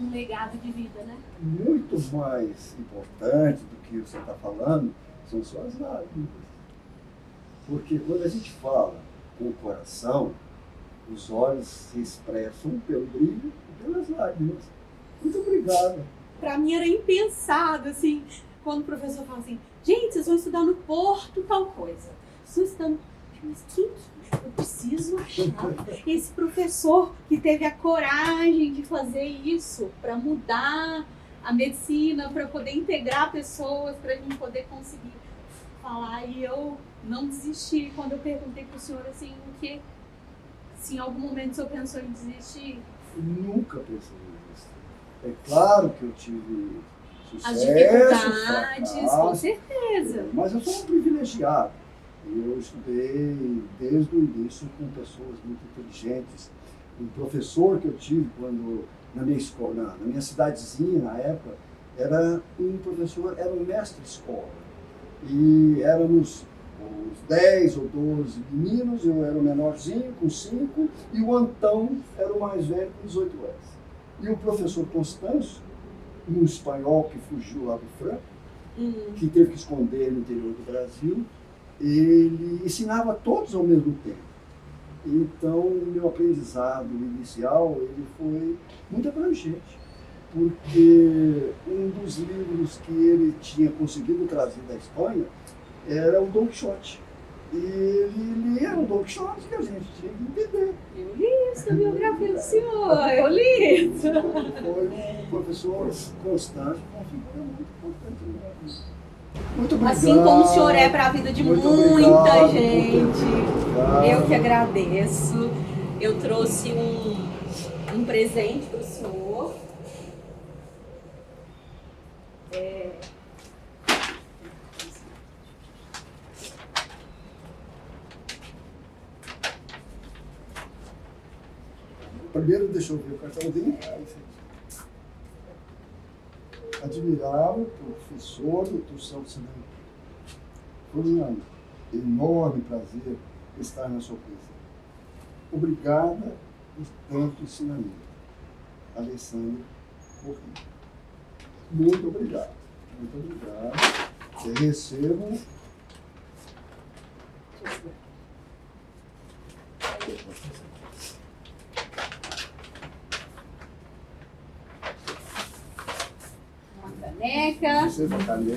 Speaker 1: um legado de vida, né?
Speaker 2: Muito mais importante do que você está falando são suas lágrimas. Porque quando a gente fala com o coração, os olhos se expressam pelo brilho e pelas lágrimas. Muito obrigado.
Speaker 1: Para mim era impensado, assim, quando o professor fala assim, gente, vocês vão estudar no Porto tal coisa. Vocês estão estudando... Mas quem eu preciso achar esse professor que teve a coragem de fazer isso para mudar a medicina, para poder integrar pessoas, para a gente poder conseguir falar. E eu não desisti quando eu perguntei para o senhor assim, o que, se em algum momento o senhor pensou em desistir?
Speaker 2: Eu nunca pensei nisso. É claro que eu tive sucesso,
Speaker 1: As dificuldades,
Speaker 2: fracasso,
Speaker 1: com certeza.
Speaker 2: mas eu sou um privilegiado. Eu estudei desde o início com pessoas muito inteligentes. Um professor que eu tive quando na minha escola, na minha cidadezinha na época, era um mestre-escola. E éramos uns 10 ou 12 meninos, eu era o menorzinho, com 5, e o Antão era o mais velho, com 18 anos. E o professor Constâncio, um espanhol que fugiu lá do Franco, que teve que esconder no interior do Brasil, ele ensinava todos ao mesmo tempo. Então, o meu aprendizado inicial ele foi muito abrangente, porque um dos livros que ele tinha conseguido trazer da Espanha era o Dom Quixote. E ele lia o Dom Quixote que a gente tinha que entender.
Speaker 1: Eu li isso na biografia do senhor, eu li isso.
Speaker 2: Foi um professor constante, uma figura muito importante na minha vida. Muito obrigado.
Speaker 1: Assim como o senhor é para a vida de
Speaker 2: Muito
Speaker 1: muita
Speaker 2: obrigado,
Speaker 1: gente.
Speaker 2: obrigado.
Speaker 1: Eu que agradeço. Eu trouxe um presente para o senhor.
Speaker 2: Primeiro, deixa eu ver o cartão dele. Admirável professor, doutor Celso Silveira. Foi um enorme prazer estar na sua presença. Obrigada por tanto ensinamento. Alessandro Corrêa. Muito obrigado. Muito obrigado. Eu recebo.
Speaker 1: Caneca,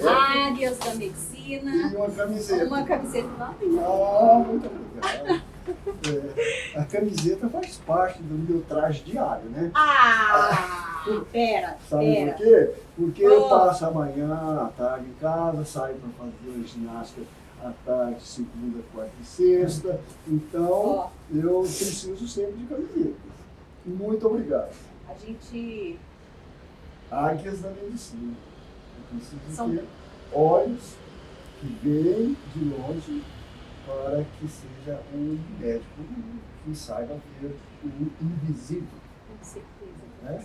Speaker 1: áreas da medicina
Speaker 2: e uma camiseta.
Speaker 1: Uma camiseta da
Speaker 2: Muito obrigado. A camiseta faz parte do meu traje diário, né?
Speaker 1: Pera.
Speaker 2: Sabe por quê? Porque eu passo amanhã, à tarde em casa, saio para fazer ginástica à tarde, segunda, quarta e sexta. Então, eu preciso sempre de camisetas. Muito obrigado.
Speaker 1: A gente...
Speaker 2: Águias da medicina. Eu preciso ter olhos que veem de longe para que seja um médico que saiba ver o invisível.
Speaker 1: Com certeza,
Speaker 2: né?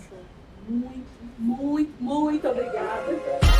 Speaker 1: muito, muito, muito Muito obrigada.